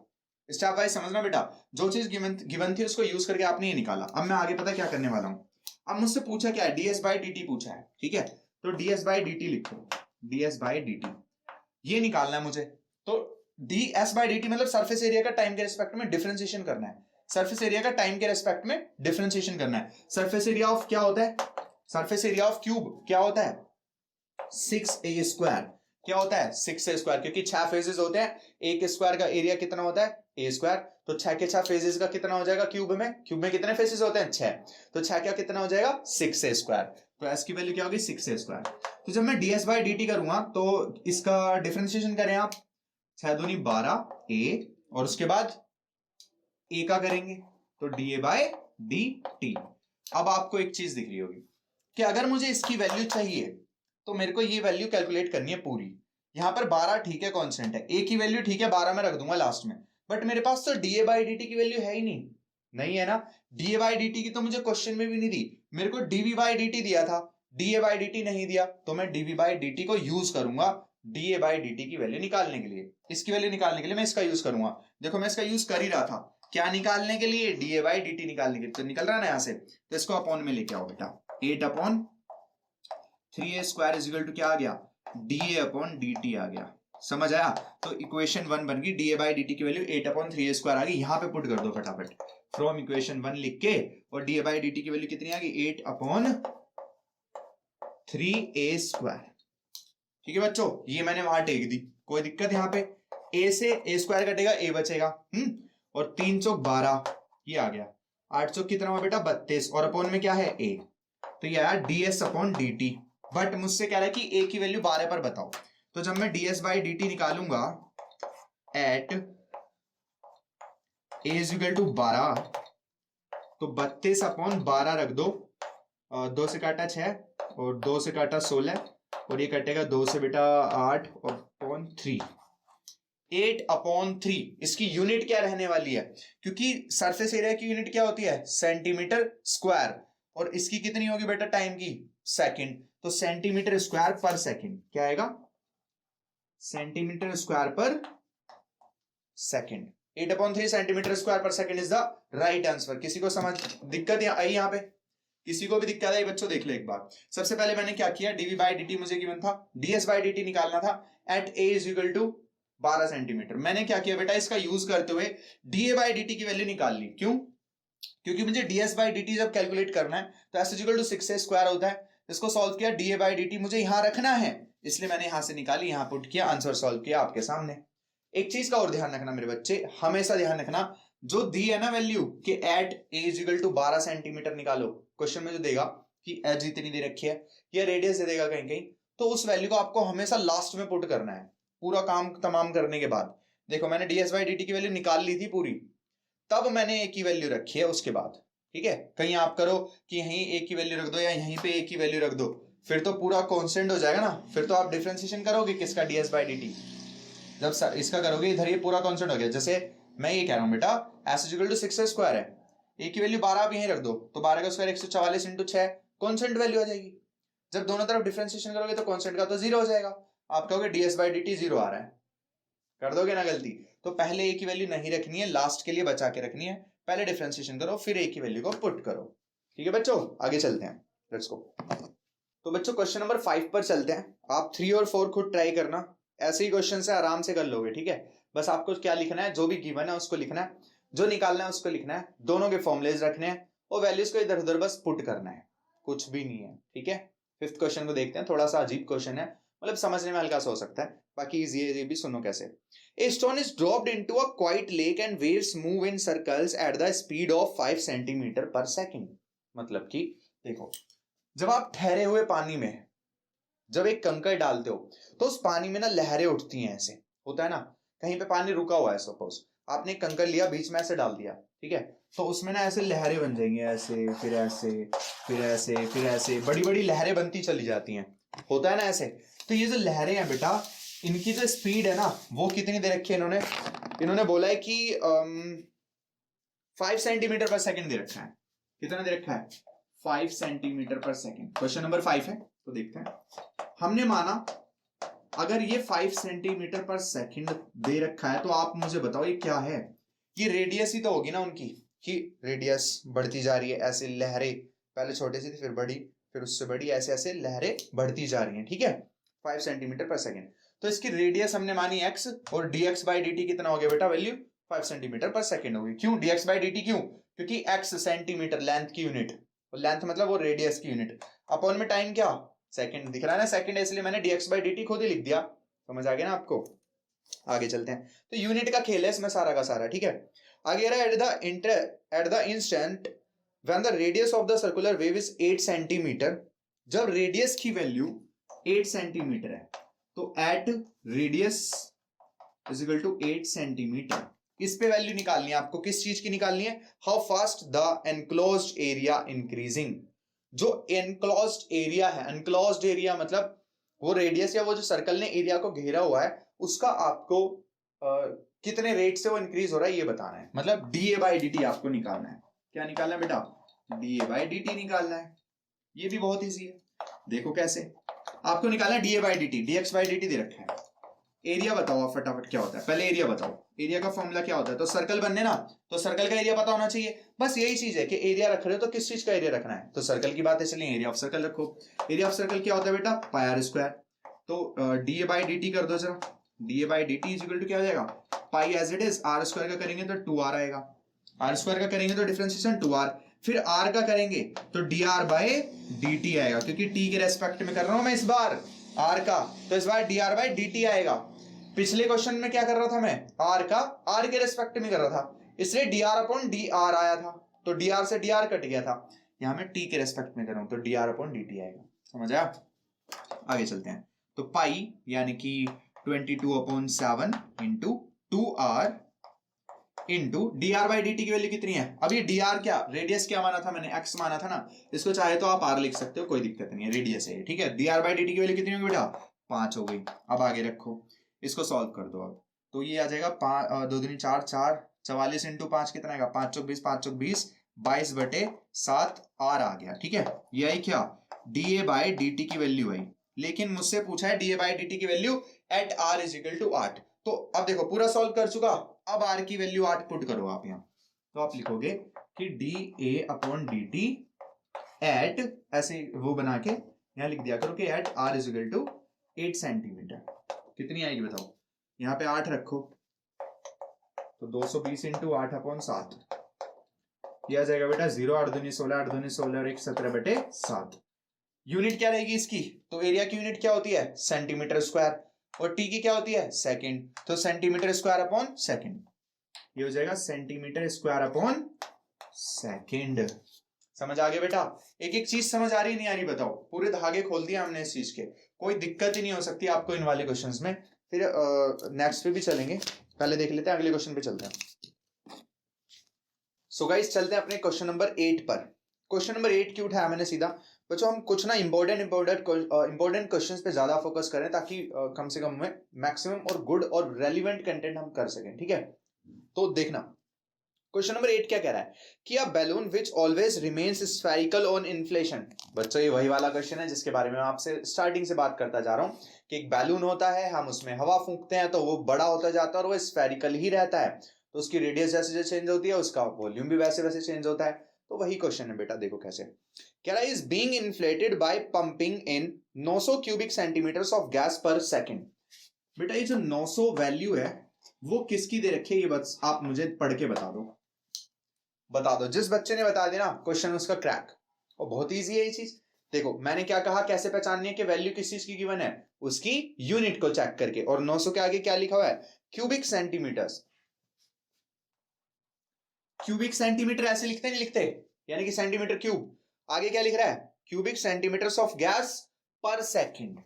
स्टेप वाइज समझना बेटा, जो चीज गिवन थी उसको यूज करके आपने ये निकाला। अब मैं आगे पता क्या करने वाला हूं, अब मुझसे पूछा क्या है, ds बाई dt पूछा है, ठीक है, तो ds बाई dt लिखो, ds बाई dt ये निकालना है मुझे। तो ds बाई dt मतलब सरफेस एरिया का टाइम के रिस्पेक्ट में डिफरेंशिएशन करना है, सरफेस एरिया का टाइम के रेस्पेक्ट में डिफरेंशिएशन करना है। सरफेस एरिया ऑफ क्या होता है, सरफेस एरिया ऑफ क्यूब क्या होता है 6a स्क्वायर। क्या होता है 6a स्क्वायर, क्योंकि 6 फेजेस होते हैं, एक स्क्वायर का एरिया कितना होता है a स्क्वायर, तो 6 के 6 फेजेस का कितना हो जाएगा क्यूब में कितने फेजेस होते हैं 6, तो 6 क्या कितना हो जाएगा 6a स्क्वायर, तो s की वैल्यू क्या होगी 6a स्क्वायर। तो जब मैं ds बाई dt करूंगा तो इसका डिफरेंशिएशन करें आप, 6 दूनी 12a और उसके बाद a का करेंगे तो da बाई dt। अब आपको एक चीज दिख रही होगी कि अगर मुझे इसकी वैल्यू चाहिए तो मेरे को ये वैल्यू कैलकुलेट करनी है पूरी। यहां पर 12 ठीक है कांस्टेंट है, a की वैल्यू ठीक है 12 में रख दूंगा लास्ट में, बट मेरे पास तो da बाई dt की वैल्यू है ही नहीं है ना, da बाई dt की तो मुझे क्वेश्चन में भी नहीं दी, मेरे को dv बाई dt दिया था, da बाई dt नहीं दिया, तो मैं dv बाई dt को यूज करूंगा da बाई dt की वैल्यू निकालने के लिए। इसकी वैल्यू निकालने के लिए मैं इसका यूज करूंगा, देखो मैं इसका यूज कर ही रहा था, क्या निकालने के लिए, da बाई dt निकालने के लिए, तो निकल रहा है ना यहाँ से, तो इसको अपॉन में लेके आओ बेटा, 8 upon 3a square is equal to क्या आ गया, da अपॉन dt आ गया। समझ आया, तो इक्वेशन 1 बन गई, da बाई dt की वैल्यू 8 अपॉन 3a स्क्वायर आ गई, यहां पे पुट कर दो फटाफट, फ्रॉम इक्वेशन 1 लिख के, और da बाई dt की वैल्यू कितनी आ गई 8 अपॉन 3a स्क्वायर। ठीक है बच्चों, ये मैंने वहां टेक दी, कोई दिक्कत यहाँ पे, a से a स्क्वायर कटेगा a बचेगा, और 3 चौक 12 ये आ गया, 8 चौक कितना हुआ बेटा 32, और अपॉन में क्या है a, तो ये आया ds अपॉन dt। बट मुझसे कह रहा है कि a की वैल्यू 12 पर बताओ, तो जब मैं ds बाई dt निकालूंगा at a is equal to 12, तो 32 अपॉन 12 रख दो, 2 से काटा 6 और 2 से काटा 16, और ये कटेगा 2 से बेटा 8 और अपॉन 3, 8 अपॉन 3। इसकी यूनिट क्या रहने वाली है, क्योंकि सरफेस एरिया की यूनिट क्या होती है सेंटीमीटर स्क्वायर, और इसकी कितनी होगी बेटा टाइम की सेकंड, तो सेंटीमीटर स्क्वायर पर सेकंड क्या आएगा, सेंटीमीटर स्क्वायर पर सेकंड, 8 अपॉन 3 सेंटीमीटर स्क्वायर पर second is the right answer. किसी को समझ दिक्कत आई यहाँ पे, किसी को भी दिक्कत आई बच्चों देख लो एक बार। सबसे पहले मैंने क्या किया, dv बाई dt मुझे गिवन था, ds बाई dt निकालना था at a is equal to 12 centimetre. मैंने क्या किया बेटा, इसका यूज करते हुए da बाई dt की वैल्यू निकाल ली, क्यों, क्योंकि मुझे ds बाई dt जब कैलकुलेट करना है तो s equal to 6a square होता है, इसको सॉल्व किया, da बाई dt मुझे यहां रखना है, इसलिए मैंने यहां से निकाली, यहां पुट किया, आंसर सॉल्व किया आपके सामने। एक चीज का और ध्यान रखना मेरे बच्चे, हमेशा ध्यान रखना, जो दी है ना वैल्यू कि at a is equal to 12 centimetre निकालो, क्वेश्चन में जो देगा कि एज इतनी दे रखी है या रेडियस दे देगा कहीं कहीं, तो उस वैल्यू को आपको हमेशा लास्ट में पुट करना है, पूरा काम तमाम करने के बाद। देखो मैंने ds बाई dt की वैल्यू निकाल ली थी पूरी, तब मैंने a की वैल्यू रखी है उसके बाद, ठीक है। कहीं आप करो कि यहीं a की वैल्यू रख दो या यहीं पे a की वैल्यू रख दो, फिर तो पूरा कांस्टेंट हो जाएगा ना, फिर तो आप डिफरेंशिएशन करोगे किसका, ds बाई dt। जब इसका करोगे इधर ये पूरा कांस्टेंट हो गया। जैसे मैं ये कह रहा हूँ बेटा s इक्वल टू 6 स्क्वायर है, a की वैल्यू 12 आप यहीं रख दो, तो 12 का स्क्वायर 144 इंटू 6 कांस्टेंट वैल्यू आ जाएगी। जब दोनों तरफ डिफरेंशिएशन करोगे तो कांस्टेंट का तो जीरो हो जाएगा, आप कहोगे ds बाई dt जीरो आ रहा है, कर दोगे ना गलती। तो पहले a की वैल्यू नहीं रखनी है, लास्ट के लिए बचा के रखनी है, पहले डिफरेंशिएशन करो फिर a की वैल्यू को पुट करो, ठीक है बच्चों। आगे चलते हैं, लेट्स गो। तो बच्चों क्वेश्चन नंबर 5 पर चलते हैं। आप 3 और 4 खुद ट्राई करना, ऐसे ही क्वेश्चन से आराम से कर लोगे, ठीक है। बस आपको क्या लिखना है, जो भी गिवन है उसको लिखना है, जो निकालना है उसको लिखना है, दोनों के फॉर्मुलेज रखने हैं और वैल्यूज को इधर उधर बस पुट करना है, कुछ भी नहीं है, ठीक है। 5th क्वेश्चन को देखते हैं, थोड़ा सा अजीब क्वेश्चन है, मतलब समझने में हल्का सा हो सकता है, बाकी ये भी सुनो कैसे। A stone is dropped into a quiet lake and waves move in circles at the speed of 5 centimeter per second। मतलब कि देखो, जब आप ठहरे हुए पानी में जब एक कंकड़ डालते हो तो उस पानी में ना लहरें उठती हैं, ऐसे होता है ना। कहीं पे पानी रुका हुआ है, सपोज आपने एक कंकड़ लिया बीच में ऐसे डाल दिया, ठीक है, तो उसमें ना ऐसे लहरें बन जाएंगी, ऐसे फिर ऐसे फिर ऐसे फिर ऐसे, बड़ी बड़ी लहरें बनती चली जाती हैं, होता है ना ऐसे। तो ये जो लहरें हैं बेटा, इनकी जो स्पीड है ना वो कितनी दे रखी है इन्होंने बोला है कि 5 सेंटीमीटर पर सेकंड दे रखा है। कितना दे रखा है, 5 centimetre per second. Question number 5 है, तो देखते हैं। हमने माना अगर ये 5 सेंटीमीटर पर सेकंड दे रखा है, तो आप मुझे बताओ ये क्या है। ये रेडियस ही तो होगी ना उनकी, कि रेडियस बढ़ती जा रही है, ऐसे लहरें पहले छोटी सी थी फिर बड़ी फिर उससे बड़ी, ऐसे ऐसे लहरें बढ़ती जा रही हैं, ठीक है, 5 सेंटीमीटर पर सेकंड। तो इसकी रेडियस हमने मानी x और dx बाई dt कितना हो गया बेटा, वैल्यू 5 सेंटीमीटर पर सेकंड होगी। क्यों dx बाई dt, क्यों, क्योंकि x सेंटीमीटर लेंथ की यूनिट, लेंथ मतलब वो रेडियस की यूनिट, अपॉन में टाइम क्या सेकंड दिख रहा है ना, सेकंड, इसलिए मैंने dx बाई dt खुद ही लिख दिया। समझ आ गया ना आपको। आगे चलते हैं, तो यूनिट का खेल है इसमें सारा का सारा, ठीक है। आगे रहा at the instant when the radius of the circular wave is 8 centimetre. जब रेडियस की वैल्यू 8 सेंटीमीटर है तो at radius is equal to 8 centimetre, इस पे वैल्यू निकालनी है आपको। किस चीज की निकालनी है, how fast the enclosed area increasing. जो एनक्लोज्ड एरिया है, एनक्लोज्ड एरिया मतलब वो रेडियस या वो जो सर्कल ने एरिया को घेरा हुआ है उसका आपको कितने रेट से वो इंक्रीज हो रहा है ये बताना है। मतलब डीए बाई डी टी आपको निकालना है। क्या निकालना है बेटा, डीए बाई डी टी निकालना है। ये भी बहुत ईजी है, देखो कैसे आपको निकालना है DA by D T. DX by D T दे रखा है। एरिया बताओ आप फटाफट क्या होता है, पहले एरिया बताओ, एरिया का फॉर्मूला क्या होता है। तो सर्कल बनने ना, तो सर्कल का एरिया पता होना चाहिए, बस यही चीज है कि एरिया रख रहे हो तो किस चीज का एरिया रखना है, तो सर्कल की बात है, चलिए एरिया ऑफ सर्कल रखो। एरिया ऑफ सर्कल क्या होता है बेटा, पाई आर स्क्वायर। तो D A by D T कर दो जरा, D A by D T is equal to क्या हो जाएगा, pi as it is, R square का करेंगे तो 2r आएगा, आर स्क्वायर का करेंगे तो डिफरेंशिएशन 2r, फिर r का करेंगे तो dr बाई dt आएगा, क्योंकि t के रेस्पेक्ट में कर रहा हूं मैं इस बार r का, तो इस बार dr बाई dt आएगा। पिछले क्वेश्चन में क्या कर रहा था मैं, r का r के रेस्पेक्ट में कर रहा था, इसलिए dr अपॉन dr आया था, तो dr से dr कट गया था, यहां मैं t के रेस्पेक्ट में कर रहा हूं तो dr अपॉन dt आएगा। समझ आया। आगे चलते हैं, तो पाई यानी कि 22/7 into 2r into dr by dt की वैल्यू कितनी है। अब ये dr क्या, रेडियस क्या माना था मैंने, x माना था ना, इसको चाहे तो आप r लिख सकते हो, कोई दिक्कत नहीं है, रेडियस है, ठीक है। dr बाई dt की वैल्यू कितनी होगी बेटा, 5 हो गई। अब आगे रखो, इसको सॉल्व कर दो। अब तो ये आ जाएगा 5 2 दूनी 4 4 44 इंटू 5 कितना आएगा, 5 चौक 20 5 चौक 20 22/7 r आ गया, ठीक है। ये आई क्या, da बाई dt की वैल्यू आई, लेकिन मुझसे पूछा है da बाई dt की value at r is equal to 8। तो अब देखो पूरा सॉल्व कर चुका, अब r की वैल्यू 8 पुट करो आप यहाँ, तो आप लिखोगे कि da अपॉन dt एट, ऐसे वो बना के यहाँ लिख दिया करो कि at r is equal to 8 centimetre. कितनी आएगी बताओ, यहाँ पे 8 रखो तो 220 इंटू 8 अपॉन 7, यह आ जाएगा बेटा 0 8 दूनी 16 8 दूनी 16 और 1 17/7। यूनिट क्या रहेगी इसकी, तो एरिया की यूनिट क्या होती है, सेंटीमीटर स्क्वायर, और टी की क्या होती है, सेकंड, तो सेंटीमीटर स्क्वायर अपॉन सेकंड, ये हो जाएगा सेंटीमीटर स्क्वायर अपॉन सेकंड। समझ आ गया बेटा। एक एक चीज समझ आ रही नहीं आ रही बताओ, पूरे धागे खोल दिया हमने इस चीज के, कोई दिक्कत ही नहीं हो सकती आपको इन वाले क्वेश्चंस में। फिर नेक्स्ट पे भी चलेंगे, पहले देख लेते हैं, अगले क्वेश्चन पे चलते हैं। सो गाइस चलते हैं अपने क्वेश्चन नंबर 8 पर। क्वेश्चन नंबर 8 क्यों उठाया मैंने सीधा? बच्चों हम कुछ ना इंपॉर्टेंट क्वेश्चंस पे ज्यादा फोकस करें ताकि कम से कम में मैक्सिमम और गुड और रेलिवेंट कंटेंट हम कर सकें, ठीक है? तो देखना क्वेश्चन नंबर 8 क्या कह रहा है कि a balloon which always remains spherical on inflation. बच्चों ये वही वाला क्वेश्चन है जिसके बारे में आपसे स्टार्टिंग से बात करता जा रहा हूं कि एक बैलून होता है, हम उसमें हवा फूंकते हैं तो वो बड़ा होता जाता है और वो स्फेरिकल ही रहता है, तो उसकी रेडियस जैसे जैसे चेंज होती है उसका वॉल्यूम भी वैसे वैसे चेंज होता है। तो वही क्वेश्चन है बेटा, देखो कैसे कह रहा है, is being inflated by pumping in 900 cubic centimetres of gas per second. बेटा ये जो 900 वैल्यू है वो किसकी दे रखी है, ये बस आप मुझे पढ़ के बता दो। जिस बच्चे ने बता दिया ना क्वेश्चन उसका क्रैक। और बहुत इजी है ये चीज। देखो मैंने क्या कहा, कैसे पहचाननी है कि वैल्यू किस चीज की गिवन है, उसकी यूनिट को चेक करके। और 900 के आगे क्या लिखा हुआ है, क्यूबिक सेंटीमीटर्स। क्यूबिक सेंटीमीटर ऐसे लिखते नहीं लिखते, यानी कि सेंटीमीटर क्यूब। आगे क्या लिख रहा है, cubic centimetres of gas per second.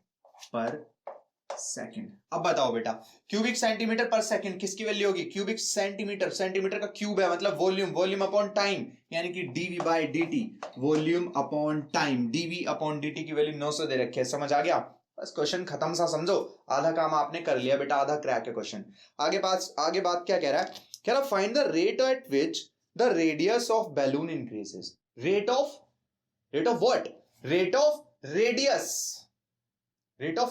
अब बताओ बेटा, क्यूबिक सेंटीमीटर पर सेकंड किसकी वैल्यू होगी, क्यूबिक सेंटीमीटर, सेंटीमीटर का क्यूब है मतलब वॉल्यूम, वॉल्यूम अपॉन टाइम, यानी कि d v by d t, volume upon time, d v upon d t की वैल्यू 900 दे रखी है। समझ आ गया? बस क्वेश्चन खत्म सा समझो, आधा काम आपने कर लिया बेटा, आधा क्रैक है क्वेश्चन। आगे बात क्या कह रहा है, कह रहा find the rate at which the radius of balloon increases. Rate of what, rate of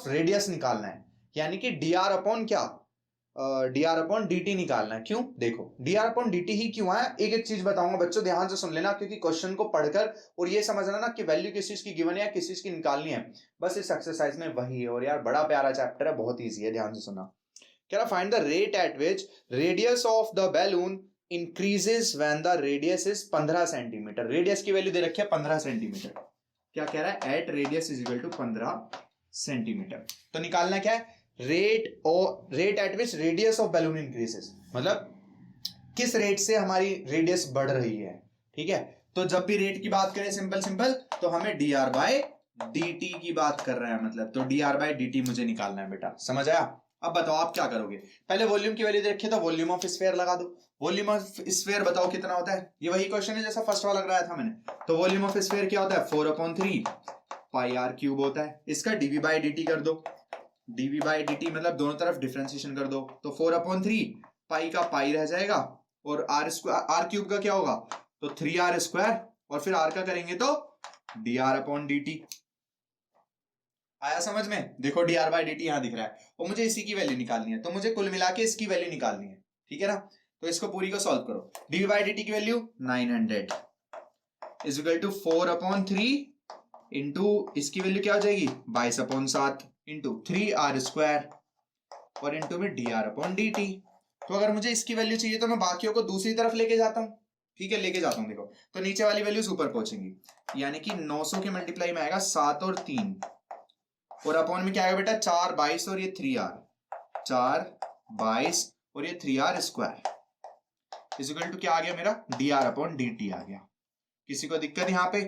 radius निकालना है, यानी कि dr अपॉन क्या, dr अपॉन dt निकालना है। क्यों? देखो dr अपॉन dt ही क्यों है, एक एक चीज बताऊंगा बच्चों, ध्यान से सुन लेना, क्योंकि क्वेश्चन को पढ़कर और ये समझना ना कि वैल्यू किस चीज की गिवन है या किस चीज की निकालनी है, बस इस एक्सरसाइज में वही है। और यार बड़ा प्यारा चैप्टर है, बहुत ईजी है, ध्यान से सुनना। क्या find the rate at which radius of the balloon increases when the radius is 15 centimetre. Radius की वैल्यू दे रखी है 15 सेंटीमीटर। क्या कह रहा है, at radius is equal to 15 centimetre. तो निकालना क्या है, rate at which radius of balloon increases, मतलब किस रेट से हमारी रेडियस बढ़ रही है, ठीक है? तो जब भी रेट की बात करें सिंपल तो हमें dr बाय dt की बात कर रहे हैं, मतलब तो dr बाय dt मुझे निकालना है बेटा। समझ आया? अब बताओ आप क्या करोगे, पहले वॉल्यूम की वैल्यू देखिए, तो वॉल्यूम ऑफ स्फीयर लगा दो। वॉल्यूम ऑफ स्फीयर बताओ कितना होता है, ये वही क्वेश्चन है जैसा फर्स्ट वाला लगाया था मैंने। तो वॉल्यूम ऑफ स्फीयर क्या होता है, 4/3 पाई r क्यूब होता है। इसका dv बाय dt कर दो, dv बाय dt मतलब दोनों तरफ डिफरेंशिएशन कर दो, तो 4/3 पाई का पाई रह जाएगा और r क्यूब का क्या होगा, तो 3r², और फिर r का करेंगे तो dr अपॉन dt। आया समझ में? देखो dr बाय dt यहां दिख रहा है और मुझे इसी की वैल्यू निकालनी है, तो मुझे कुल मिला के इसकी वैल्यू निकालनी है, ठीक है ना? तो इसको पूरी को सॉल्व करो। dv बाय dt की value 900 is equal to 4/3 into इसकी वैल्यू क्या हो जाएगी 22/7 इंटू 3r² और इंटू में dr अपॉन dt। तो अगर मुझे इसकी वैल्यू चाहिए तो मैं बाकियों को दूसरी तरफ लेके जाता हूं, ठीक है? लेके जाता हूं, देखो तो नीचे वाली वैल्यूज ऊपर पहुंचेंगी, यानी कि 900 के मल्टीप्लाई में आएगा 7 और 3, और अपॉन में क्या आएगा बेटा 4 22 और ये 3r, 4 22 और ये 3r² इज इक्वल टू क्या आ गया मेरा, dr अपॉन dt आ गया। किसी को दिक्कत यहाँ पे?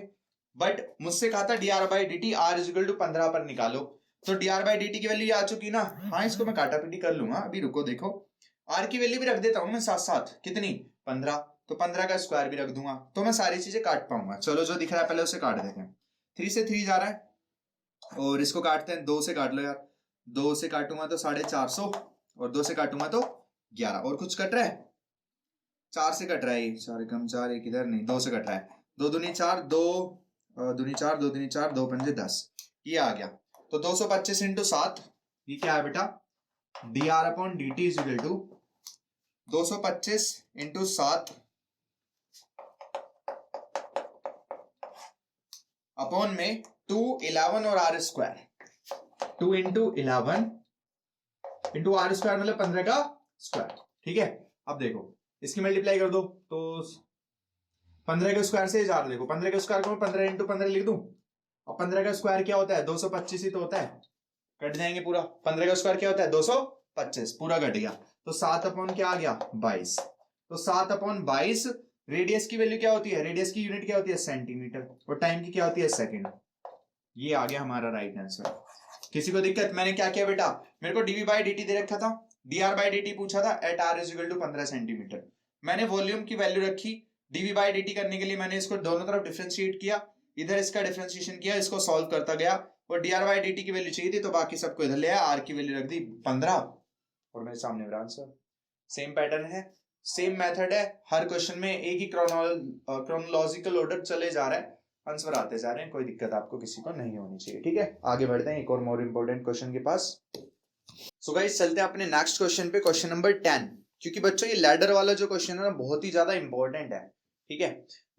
बट मुझसे कहा था dr by dt r is equal to 15 पर निकालो, तो dr बाई dt की वैल्यू आ चुकी ना। हाँ इसको मैं काटा पीटी कर लूंगा, अभी रुको, देखो r की वैल्यू भी रख देता हूं मैं साथ साथ, कितनी 15, तो 15 का स्क्वायर भी रख दूंगा, तो मैं सारी चीजें काट पाऊंगा। चलो जो दिख रहा है पहले उसे काट देते हैं। 3 से 3 जा रहा है और इसको काटते हैं, 2 से काट लो यार, 2 से काटूंगा तो 450 और 2 से काटूंगा तो 11, और कुछ कट रहा है, 4 से कट रहा है, 4 कम 4 एक इधर नहीं, 2 से कट रहा है, 2 दूनी 4, 2 दूनी 4, 2 दूनी 4, 2 पंजे 10, ये आ गया। तो 225 इंटू 7, ये क्या है बेटा, dr upon dt is equal to 225 into 7 upon में 2 11 और r², 2 इंटू 11 इंटू r² मतलब 15 का स्क्वायर, ठीक है? अब देखो इसकी मल्टीप्लाई कर दो, तो 15 के स्क्वायर से जा रहा, देखो 15 के स्क्वायर को मैं 15 इंटू 15 लिख दूं, और 15 का स्क्वायर क्या होता है 225 ही तो होता है, कट जाएंगे पूरा। 15 का स्क्वायर क्या होता है 225, पूरा कट गया, तो 7 अपॉन क्या आ गया 22, तो 7 अपॉन 22। रेडियस की वैल्यू क्या होती है, रेडियस की यूनिट क्या होती है सेंटीमीटर, और टाइम की क्या होती है सेकंड। ये आ गया हमारा राइट आंसर। किसी को दिक्कत? मैंने क्या किया बेटा, मेरे को dv बाई dt दे रखा था, dr बाई dt पूछा था at r is equal to 15 centimetre. मैंने वॉल्यूम की वैल्यू रखी, dv बाई dt करने के लिए मैंने इसको दोनों तरफ डिफरेंशिएट किया, इधर इसका डिफरेंशिएशन किया, इसको सॉल्व करता गया और dr बाई dt की वैल्यू चाहिए थी तो बाकी सबको इधर ले आया, r की वैल्यू रख दी 15 और मेरे सामने मेरा आंसर। सेम पैटर्न है, सेम मेथड है, हर क्वेश्चन में एक ही क्रोनोलॉजिकल ऑर्डर चले जा रहा है, आंसर आते जा रहे हैं, कोई दिक्कत आपको किसी को नहीं होनी चाहिए। ठीक है, आगे बढ़ते हैं एक और मोर इंपोर्टेंट क्वेश्चन के पास। सो गाइस चलते हैं अपने नेक्स्ट क्वेश्चन पे, क्वेश्चन नंबर 10। क्योंकि बच्चों ये लैडर वाला जो क्वेश्चन है ना बहुत ही ज्यादा इंपॉर्टेंट है। ठीक है,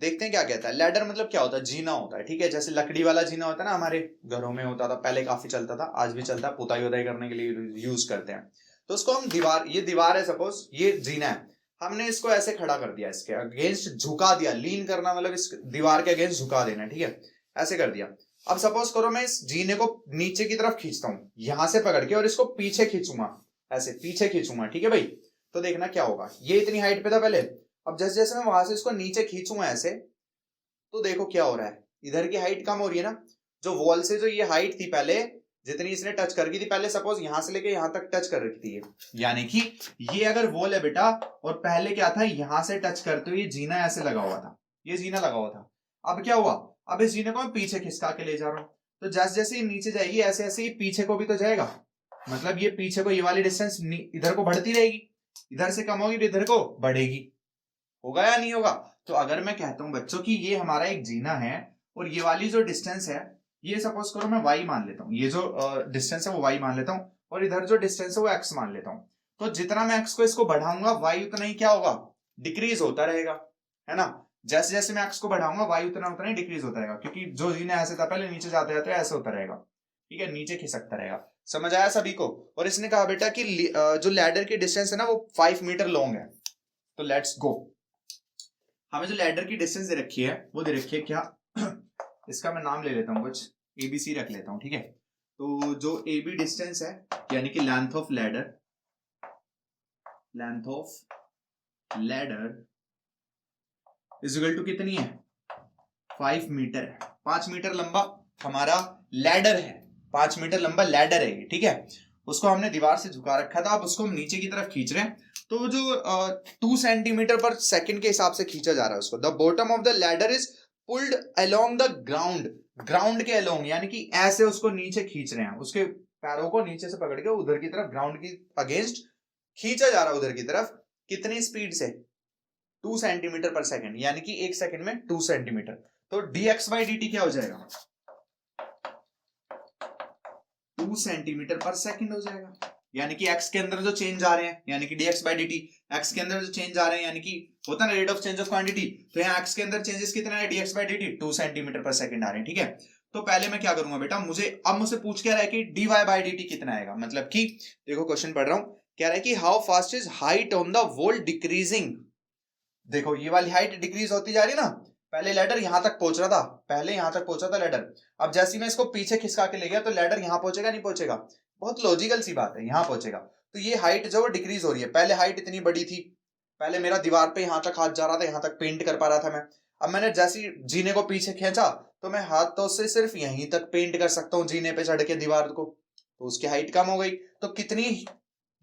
देखते हैं क्या कहता है। लैडर मतलब क्या होता है? जीना होता है। ठीक है, जैसे लकड़ी वाला जीना होता है ना, हमारे घरों में होता था पहले, काफी चलता था, आज भी चलता है, पुताई उताई करने के लिए यूज करते हैं। तो उसको हम दीवार, ये दीवार है सपोज, ये जीना है, हमने इसको ऐसे खड़ा कर दिया, इसके अगेंस्ट झुका दिया, लीन करना मतलब इस दीवार के अगेंस्ट झुका देना। ठीक है, ऐसे कर दिया। अब सपोज करो मैं इस जीने को नीचे की तरफ खींचता हूं, यहां से पकड़ के, और इसको पीछे खींचूंगा, ऐसे पीछे खींचूंगा। ठीक है भाई, तो देखना क्या होगा। ये इतनी हाइट पे था पहले, अब जैसे जैसे मैं वहां से इसको नीचे खींचूंगा ऐसे, तो देखो क्या हो रहा है, इधर की हाइट कम हो रही है ना। जो वॉल से जो ये हाइट थी पहले, जितनी इसने टच कर रखी थी पहले, सपोज यहां से लेके यहां तक टच कर रखी थी ये, यानी कि ये अगर वॉल है बेटा, और पहले क्या था, यहां से टच करते हुए जीना ऐसे लगा हुआ था, ये जीना लगा हुआ था। अब क्या हुआ, अब इस जीने को मैं पीछे खिसका के ले जा रहा हूं, तो जैसे जैसे ये नीचे जाएगी ऐसे ऐसे ये पीछे को भी तो जाएगा, मतलब ये पीछे को, ये वाली डिस्टेंस इधर को बढ़ती रहेगी, इधर से कम होगी तो इधर को बढ़ेगी। होगा या नहीं होगा? तो अगर मैं कहता हूं बच्चों कि ये हमारा एक जीना है, और ये वाली जो डिस्टेंस है, ये सपोज करो मैं y मान लेता हूं, ये जो डिस्टेंस है वो y मान लेता हूं, और इधर जो डिस्टेंस है वो x मान लेता हूं। तो जितना मैं x को इसको बढ़ाऊंगा, y उतना ही क्या होगा, डिक्रीज होता रहेगा, है ना। जैसे जैसे मैं x को बढ़ाऊंगा, y उतना उतना ही डिक्रीज होता रहेगा, क्योंकि जो जीना ऐसे था पहले, नीचे जाते जाते ऐसे होता रहेगा। ठीक है, नीचे खिसकता रहेगा। समझ आया सभी को? और इसने कहा बेटा कि जो लैडर की डिस्टेंस है ना वो 5 मीटर लॉन्ग है। तो लेट्स गो, हमें जो लैडर की डिस्टेंस दे रखी है वो दे रखी है क्या इसका मैं नाम ले लेता हूं, कुछ ABC रख लेता हूं। ठीक है, तो जो AB डिस्टेंस है, यानी कि length of ladder, length of ladder is equal to कितनी है, 5 मीटर है। 5 मीटर लंबा हमारा लैडर है, 5 मीटर लंबा लैडर है ये। ठीक है, उसको हमने दीवार से झुका रखा था, अब उसको हम नीचे की तरफ खींच रहे हैं, तो जो 2 सेंटीमीटर पर सेकंड के हिसाब से खींचा जा रहा है उसको। The bottom of the ladder is pulled along the ground, ground के अलोंग, यानी कि ऐसे उसको नीचे खींच रहे हैं, उसके पैरों को नीचे से पकड़ के उधर की तरफ, ग्राउंड की अगेंस्ट खींचा जा रहा है उधर की तरफ। कितनी स्पीड से, 2 सेंटीमीटर पर सेकंड, यानी कि 1 सेकंड में 2 सेंटीमीटर। तो dx बाई dt क्या हो जाएगा, 2 सेंटीमीटर पर सेकंड हो जाएगा। यानी कि x के अंदर जो चेंज आ रहे हैं, यानी कि dx बाई dt, x के अंदर जो चेंज आ रहे हैं, यानी कि होता है ना rate of change of quantity, तो यहाँ x के अंदर चेंजेस कितना है, dx by dt 2 centimetre per second आ रहे हैं। ठीक है, तो पहले मैं क्या करूंगा बेटा, अब मुझसे पूछ क्या रहा है कि dy बाई dt कितना आएगा। मतलब कि देखो क्वेश्चन पढ़ रहा हूं, कह रहा है कि how fast is height on the wall decreasing. देखो ये वाली हाइट डिक्रीज होती जा रही है ना, पहले लैडर यहां तक पहुंच रहा था, पहले यहां तक पहुंचा था लैडर, अब जैसे मैं इसको पीछे खिसका के ले गया तो लैडर यहां पहुंचेगा नहीं पहुंचेगा, बहुत लॉजिकल सी बात है, यहां पहुंचेगा। तो ये हाइट जो डिक्रीज हो रही है, पहले हाइट इतनी बड़ी थी, पहले मेरा दीवार पे यहां तक हाथ जा रहा था, यहां तक पेंट कर पा रहा था मैं, अब मैंने जैसे जीने को पीछे खींचा तो मैं हाथों से सिर्फ यहीं तक पेंट कर सकता हूँ जीने पे चढ़ के दीवार को, तो उसकी हाइट कम हो गई। तो कितनी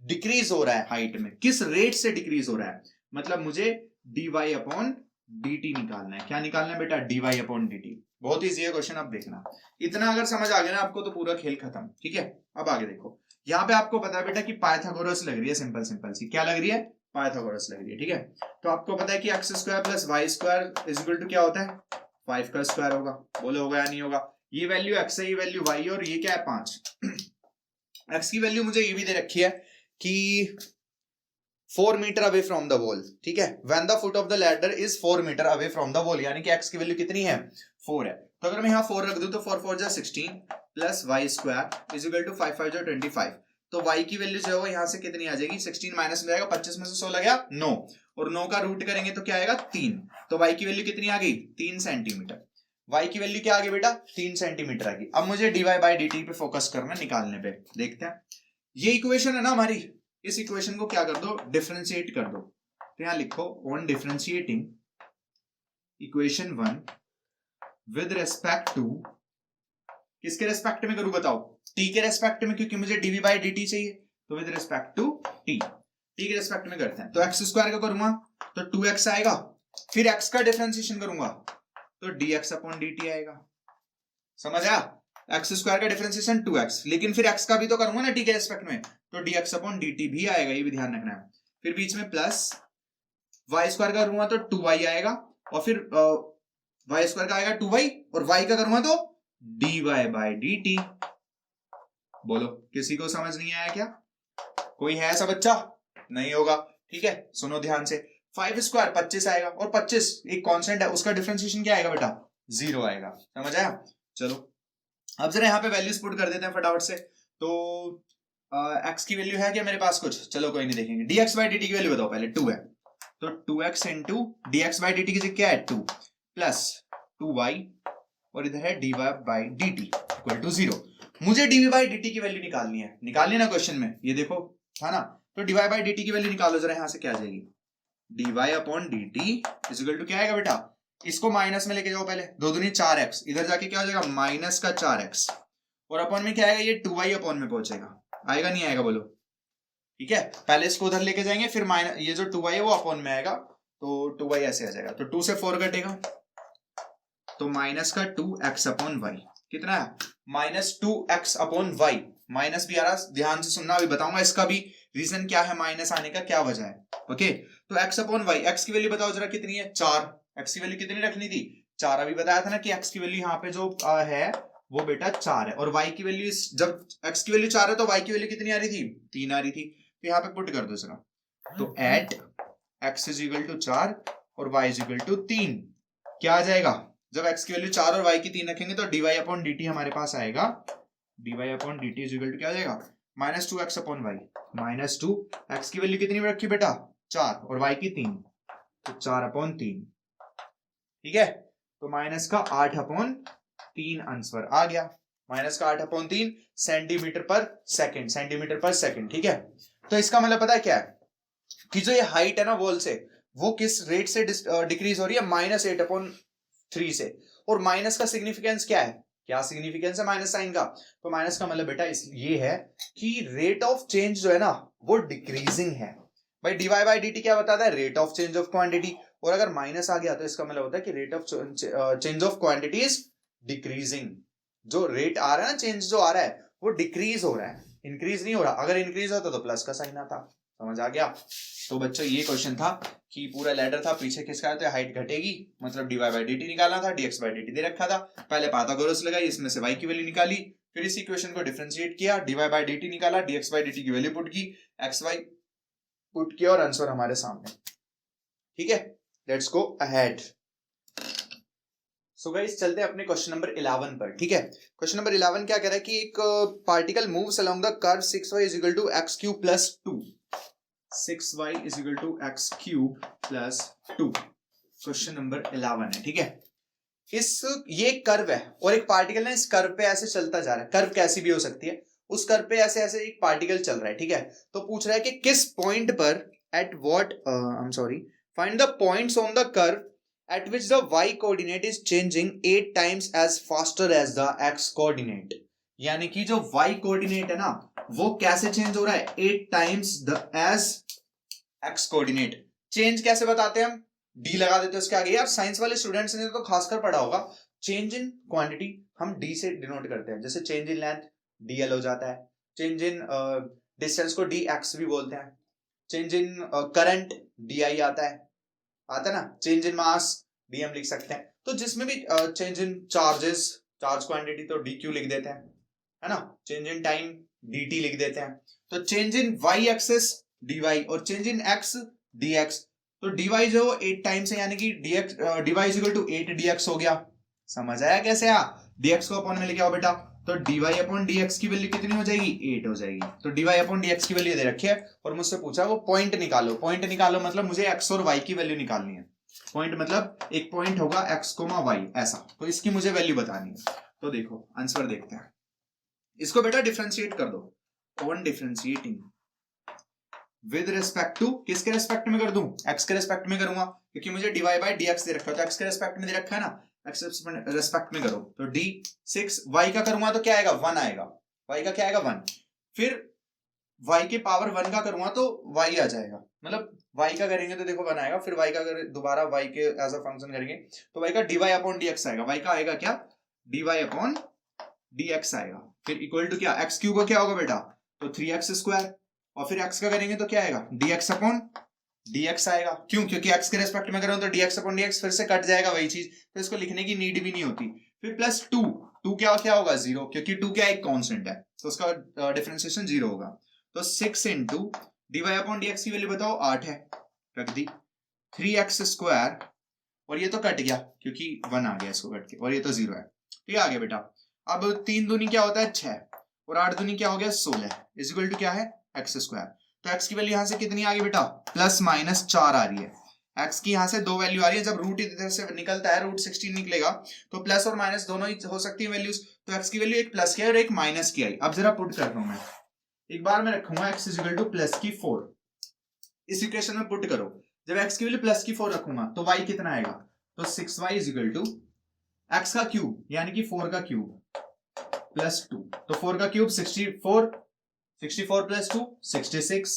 डिक्रीज हो रहा है हाइट में, किस रेट से डिक्रीज हो रहा है, मतलब मुझे dy अपॉन dt निकालना है। क्या निकालना है बेटा, dy अपॉन dt। बहुत ईजी है क्वेश्चन, अब देखना, इतना अगर समझ आ गया ना आपको तो पूरा खेल खत्म। ठीक है, अब आगे देखो, यहाँ पे आपको पता है बेटा कि पाइथागोरस लग रही है, सिंपल सिंपल सी क्या लग रही है, पाइथागोरस लग रही है। ठीक है, तो आपको पता है कि x square plus y square is equal to क्या होता है, 5 का स्क्वायर होगा। बोले होगा या नहीं होगा। ये वैल्यू एक्स है, ये वैल्यू वाई है, और ये क्या है 5। एक्स की वैल्यू मुझे ये भी दे रखी है कि 4 metre away from the wall. ठीक है, when the foot of the ladder is 4 metre away from the wall, यानी कि x की वैल्यू कितनी है, 4 है। तो अगर मैं यहाँ 4 रख दूं तो 4 4 जा 16 plus y square is equal to 5 5 जा 25। तो y की वैल्यू जो है वो यहाँ से कितनी आ जाएगी, 16 माइनस में जाएगा, 25 में से 16 गया 9, और 9 का रूट करेंगे तो क्या आएगा 3। तो y की वैल्यू कितनी आ गई, 3 सेंटीमीटर। y की वैल्यू क्या आ गई बेटा, 3 सेंटीमीटर आ गई। अब मुझे dy बाई dt पे फोकस करना, निकालने पे। देखते हैं, ये इक्वेशन है ना हमारी, इस इक्वेशन को क्या कर दो, डिफरेंशिएट कर दो। तो यहां लिखो on differentiating equation 1 with respect to किसके रेस्पेक्ट में करूं बताओ? टी के रेस्पेक्ट में, क्योंकि मुझे डीवी बाई डी टी चाहिए, तो with respect to t, t के रेस्पेक्ट में करते हैं। तो एक्स स्क्वायर का करूंगा तो 2x आएगा, फिर x का डिफरेंशिएशन करूंगा तो dx अपॉन dt आएगा। समझ आया? एक्स स्क्वायर का डिफरेंशिएशन 2x, लेकिन फिर x का भी तो करूंगा ना t के रेस्पेक्ट में, तो dx अपॉन dt भी आएगा, ये भी ध्यान रखना है। फिर बीच में प्लस y स्क्वायर का करूंगा तो 2y आएगा, और फिर y स्क्वायर का आएगा 2y, और y का करूंगा तो dy बाई dt। बोलो किसी को समझ नहीं आया क्या? कोई है ऐसा बच्चा? नहीं होगा, ठीक है। सुनो ध्यान से, 5 स्क्वायर 25 आएगा, और 25 एक कांस्टेंट है, उसका डिफरेंशिएशन क्या आएगा बेटा? 0 आएगा। समझ आया? चलो अब जरा यहाँ पे वैल्यूज पुट कर देते हैं फटाफट से। तो x की वैल्यू है क्या मेरे पास कुछ? चलो कोई नहीं, देखेंगे। dx बाई dt की वैल्यू बताओ पहले। 2 है, तो 2x into dx by dt की जगह क्या है? 2 प्लस 2y, और इधर है dy by dt equal to 0। मुझे dy बाई dt की वैल्यू निकालनी है ना क्वेश्चन में, ये देखो था ना। तो dy बाई dt की वैल्यू निकालो जरा, यहां से क्या आ जाएगी? dy upon dt is equal to क्या आएगा बेटा? इसको माइनस में लेके जाओ पहले, 2 दूनी 4x, इधर जाके क्या हो जाएगा? माइनस का 4x, और अपॉन में क्या आएगा? ये 2y अपॉन में पहुंचेगा। आएगा नहीं आएगा बोलो? ठीक है, पहले इसको उधर लेके जाएंगे, फिर माइनस, ये जो 2y है वो अपॉन में आएगा, तो 2y ऐसे आ जाएगा। तो 2 से 4 कटेगा, तो माइनस का 2x अपॉन y कितना है? Minus 2x upon y। Minus भी आ रहा, ध्यान से सुनना, अभी बताऊंगा इसका भी रीजन क्या है, माइनस आने का क्या वजह है। ओके, तो x अपॉन y, x की वैल्यू बताओ जरा कितनी है? 4। x की वैल्यू कितनी रखनी थी? 4। अभी बताया था ना कि x की वैल्यू यहाँ पे जो है वो बेटा 4 है, और y की वैल्यू, जब x की वैल्यू 4 है तो y की वैल्यू कितनी आ रही थी? 3 आ रही थी। तो यहाँ पे पुट कर दो इसका, तो at x is equal to 4 और y इज इक्वल टू 3, क्या आ जाएगा? जब x की वैल्यू 4 और y की 3 रखेंगे तो dy अपॉन dt हमारे पास आएगा। dy upon dt is equal to क्या आ जाएगा? Minus 2x upon y। Minus 2, x की वैल्यू कितनी रखी बेटा? 4, और y की 3, तो 4 अपॉन 3। ठीक है, तो माइनस का 8 अपॉन 3 आंसर आ गया। माइनस का 8 upon 3 centimetre per second, centimetre per second. ठीक है, तो इसका मतलब पता है क्या है कि जो ये हाइट है ना वॉल से, वो किस रेट से डिक्रीज हो रही है? माइनस 8 अपॉन 3 से। और माइनस का सिग्निफिकेंस क्या है? क्या सिग्निफिकेंस है माइनस साइन का? तो माइनस का मतलब बेटा ये है कि रेट ऑफ चेंज जो है ना वो डिक्रीजिंग है। भाई dy बाई dt क्या बताता है? Rate of change of quantity. और अगर माइनस आ गया तो इसका मतलब होता है कि rate of change of quantity is decreasing. जो रेट आ रहा है ना, चेंज जो आ रहा है वो डिक्रीज हो रहा है, इंक्रीज नहीं हो रहा। अगर इंक्रीज होता तो प्लस का साइन आता। समझ आ गया? तो बच्चों ये क्वेश्चन था कि पूरा लैडर था, पीछे खिसका तो हाइट घटेगी, मतलब dy बाई dt निकालना था, dx बाई dt दे रखा था। पहले पाइथागोरस लगाई, इसमें से y की वैल्यू निकाली, फिर इस इक्वेशन को डिफरेंशिएट किया, dy बाई dt निकाला, dx बाई dt की वैल्यू पुट की, xy पुट किया, और आंसर हमारे सामने। ठीक है, let's go ahead. So guys चलते हैं अपने क्वेश्चन नंबर 11 पर। ठीक है, क्वेश्चन नंबर 11 क्या कह रहा है कि एक particle moves along the curve 6y is equal to x cube plus 2। 6y is equal to x cube plus 2, question number 11 है। ठीक है, ये कर्व है और एक पार्टिकल ना इस कर्व पे ऐसे चलता जा रहा है। कर्व कैसी भी हो सकती है, उस कर्व पे ऐसे ऐसे एक पार्टिकल चल रहा है। ठीक है, तो पूछ रहा है कि किस पॉइंट पर, at what, I am sorry, find the points on the curve at which the y coordinate is changing 8 times as faster as the x coordinate। यानी कि जो y coordinate है ना वो कैसे चेंज हो रहा है? 8 times the as x coordinate। Change कैसे बताते हैं हम? d लगा देते हैं उसके आगे। यार साइंस वाले स्टूडेंट्स ने तो खासकर पढ़ा होगा, चेंज इन क्वांटिटी हम d से डिनोट करते हैं। जैसे चेंज इन लेंथ dl हो जाता है, चेंज इन डिस्टेंस को dx भी बोलते हैं, चेंज इन करंट di आता है ना, चेंज इन मास dm लिख सकते हैं। तो जिसमें भी change in charges, charge quantity, तो dq लिख देते हैं, है ना। चेंज इन टाइम dt लिख देते हैं। तो change in y axis dy और चेंज इन x dx। तो dy जो 8 टाइम्स है, यानी कि dx dy is equal to 8 dx हो गया। समझ आया कैसे? dx को अपॉन में लेके आओ बेटा, तो dy अपॉन dx की वैल्यू कितनी हो जाएगी? 8 हो जाएगी। तो dy अपॉन dx की वैल्यू दे रखी है और मुझसे पूछा वो पॉइंट निकालो। पॉइंट निकालो मतलब मुझे x और y की वैल्यू निकालनी है। पॉइंट मतलब एक पॉइंट होगा x, y ऐसा, तो इसकी मुझे वैल्यू बतानी है। तो देखो आंसर देखते हैं। इसको बेटा डिफरेंशिएट कर दो। On differentiating with respect to, किसके रिस्पेक्ट में कर दूं? x के रिस्पेक्ट में करूंगा, क्योंकि मुझे dy बाई dx दे रखा है, तो x के रिस्पेक्ट में दे रखा है ना। एक्स रेस्पेक्ट में करो तो d6, y का करूंगा तो क्या आएगा 1 आएगा, y का क्या आएगा 1, फिर y के पावर 1 का करूंगा तो y आ जाएगा, मतलब y का करेंगे तो देखो 1 आएगा, फिर y का अगर दोबारा y के एज अ फंक्शन करेंगे तो y का dy अपॉन dx आएगा, y का आएगा क्या dy अपॉन dx आएगा, फिर इक्वल टू क्या x क्यूब का क्या होगा बेटा तो 3x स्क्वायर, और फिर x का करेंगे तो क्या आएगा dx अपॉन dx आएगा, क्यों क्योंकि x के रेस्पेक्ट में करूं तो dx अपॉन dx फिर से कट जाएगा वही चीज, तो इसको लिखने की नीड भी नहीं होती, फिर प्लस 2 क्या क्या होगा 0, क्योंकि 2 क्या एक कांस्टेंट है तो उसका डिफरेंशिएशन 0 होगा, तो 6 इंटू dy अपॉन dx की वैल्यू बताओ 8 है, रख दी 3x स्क्वायर, और ये तो कट गया क्योंकि 1 आ गया इसको कट के, और ये तो 0 है, तो ये आ गया बेटा। अब 3 दूनी क्या होता है 6, और 8 दूनी क्या हो गया 16, इज इक्वल टू क्या है एक्स स्क्वायर, तो x की वैल्यू यहां से कितनी आ गई बेटा प्लस माइनस 4 आ रही है, x की यहां से 2 वैल्यू आ रही है, जब रूट इधर से निकलता है रूट 16 निकलेगा तो प्लस और माइनस दोनों ही हो सकती है वैल्यूज, तो x की वैल्यू एक प्लस की और एक माइनस की आई। अब जरा पुट कर रहा हूं मैं, एक बार मैं रखूंगा x is equal two plus की 4, इस इक्वेशन में पुट करो, जब x की वैल्यू प्लस की 4 रखूंगा तो y कितना आएगा तो 6y is equal to x का क्यूब यानी कि 4 का क्यूब प्लस 2, तो 4 का क्यूब 64 प्लस 2 66,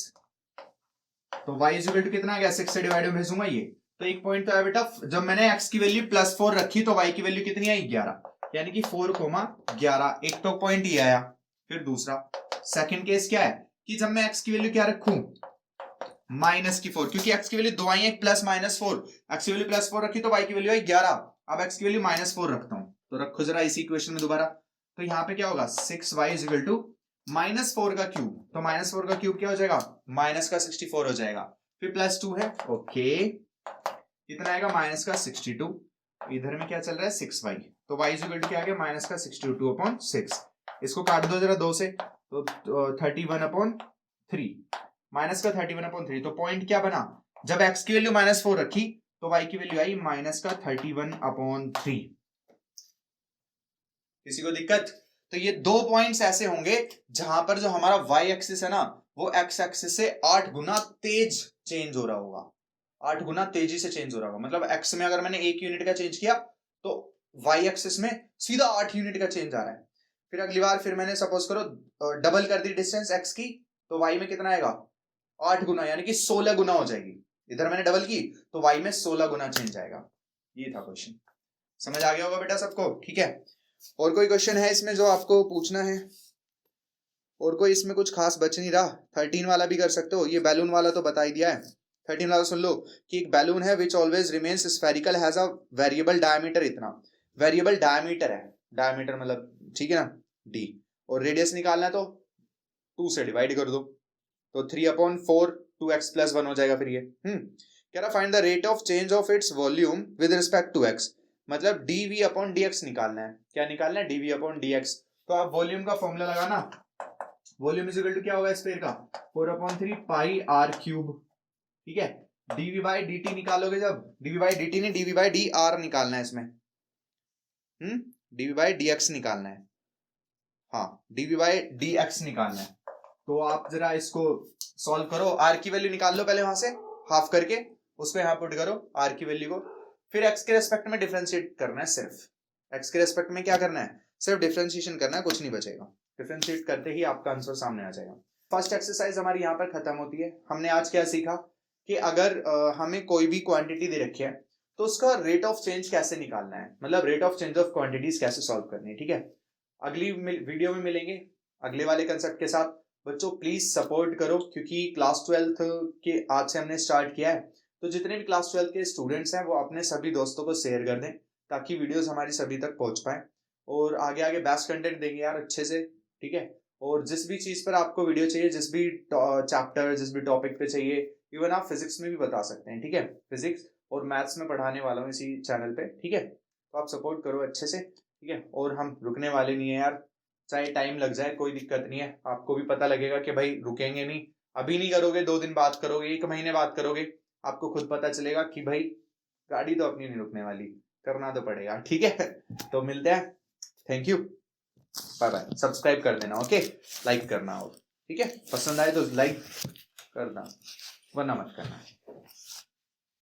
तो y इज इक्वल टू कितना आ गया 6 से डिवाइड में भेजूंगा ये, तो एक पॉइंट तो है बेटा जब मैंने x की वैल्यू प्लस 4 रखी तो y की वैल्यू कितनी आई 11, यानी कि 4,11, एक तो पॉइंट ये आया। फिर दूसरा सेकंड केस क्या है कि जब मैं x की वैल्यू क्या रखूं माइनस की 4, क्योंकि x की वैल्यू दो आई है प्लस माइनस 4, x की वैल्यू प्लस 4 रखी तो y की वैल्यू आई 11, अब x की वैल्यू माइनस 4 रखता हूं, तो रखो जरा इसी इक्वेशन में दोबारा, तो यहाँ पे क्या होगा 6y is equal to minus 4 का क्यूब, तो माइनस 4 का क्यूब क्या हो जाएगा माइनस का 64 हो जाएगा, फिर प्लस 2 है ओके, कितना आएगा माइनस का 62, इधर में क्या चल रहा है 6y, तो y इज इक्वल टू क्या आ गया माइनस का 62 अपॉन 6, इसको काट दो जरा 2 से, तो 31 अपॉन 3, माइनस का 31 अपॉन 3, तो पॉइंट क्या बना जब x की वैल्यू माइनस 4 रखी तो y की वैल्यू आई माइनस का 31 अपॉन 3। किसी को दिक्कत? तो ये दो पॉइंट्स ऐसे होंगे जहां पर जो हमारा y एक्सिस है ना वो x एक्सिस से 8 गुना तेज चेंज हो रहा होगा, 8 गुना तेजी से चेंज हो रहा होगा, मतलब x में अगर मैंने 1 यूनिट का चेंज किया तो y एक्सिस में सीधा 8 यूनिट का चेंज आ रहा है। फिर अगली बार फिर मैंने सपोज करो डबल कर दी डिस्टेंस x की, तो y में कितना आएगा 8 गुना यानी कि 16 गुना हो जाएगी, इधर मैंने डबल की तो y में 16 गुना चेंज आएगा। ये था क्वेश्चन, समझ आ गया होगा बेटा सबको, ठीक है। और कोई क्वेश्चन है इसमें जो आपको पूछना है? और कोई इसमें कुछ खास बच नहीं रहा? 13 वाला भी कर सकते हो, ये बैलून वाला तो बता ही दिया है। 13 वाला सुन लो कि एक बैलून है विच always remains spherical has a variable diameter, इतना वेरिएबल डायमीटर है, डायमीटर मतलब ठीक है ना d, और रेडियस निकालना है तो 2 से डिवाइड कर दो, तो 3/4 2x + 1 हो जाएगा। फिर ये कह रहा find the rate of change of its volume with respect to x, मतलब dv/dx निकालना है। क्या निकालना है dv/dx, तो आप वॉल्यूम का फॉर्मूला लगाना, वॉल्यूम इज इक्वल टू क्या होगा स्फीयर का 4/3 पाई r क्यूब, ठीक है। dv/dt निकालोगे जब, dv/dt नहीं dv/dr निकालना है इसमें, dv/dx निकालना है, हाँ dv/dx निकालना है, तो आप जरा इसको सॉल्व करो, r की वैल्यू निकाल लो पहले वहां से हाफ करके, उसको यहाँ पुट करो r की वैल्यू को, फिर x के रेस्पेक्ट में डिफरेंशिएट करना है, सिर्फ x के रेस्पेक्ट में क्या करना है सिर्फ डिफरेंशिएशन करना है, कुछ नहीं बचेगा, डिफरेंशिएट करते ही आपका आंसर सामने आ जाएगा। फर्स्ट एक्सरसाइज हमारी यहाँ पर खत्म होती है। हमने आज क्या सीखा कि अगर हमें कोई भी क्वांटिटी दे रखी है तो उसका रेट ऑफ चेंज कैसे निकालना है, मतलब rate of change of quantities कैसे सॉल्व करनी है, ठीक है। अगली वीडियो में मिलेंगे अगले वाले कंसेप्ट के साथ। बच्चों प्लीज सपोर्ट करो, क्योंकि क्लास 12th के आज से हमने स्टार्ट किया है, तो जितने भी क्लास 12 के स्टूडेंट्स हैं वो अपने सभी दोस्तों को शेयर कर दें ताकि वीडियोस हमारी सभी तक पहुंच पाए, और आगे आगे बेस्ट कंटेंट देंगे यार अच्छे से, ठीक है। और जिस भी चीज पर आपको वीडियो चाहिए, जिस भी चैप्टर जिस भी टॉपिक पे चाहिए, इवन आप फिजिक्स में भी बता सकते हैं, ठीक है। फिजिक्स और मैथ्स में पढ़ाने वाला हूँ इसी चैनल पे, ठीक है। तो आप सपोर्ट करो अच्छे से, ठीक है। और हम रुकने वाले नहीं है यार, चाहे टाइम लग जाए कोई दिक्कत नहीं है, आपको भी पता लगेगा कि भाई रुकेंगे नहीं, अभी नहीं करोगे 2 दिन बाद करोगे, 1 महीने बाद करोगे, आपको खुद पता चलेगा कि भाई गाड़ी तो अपनी नहीं रुकने वाली, करना तो पड़ेगा, ठीक है। तो मिलते हैं, thank you, bye bye. Subscribe कर देना, ओके, लाइक करना, और ठीक है पसंद आए तो लाइक करना वरना मत करना।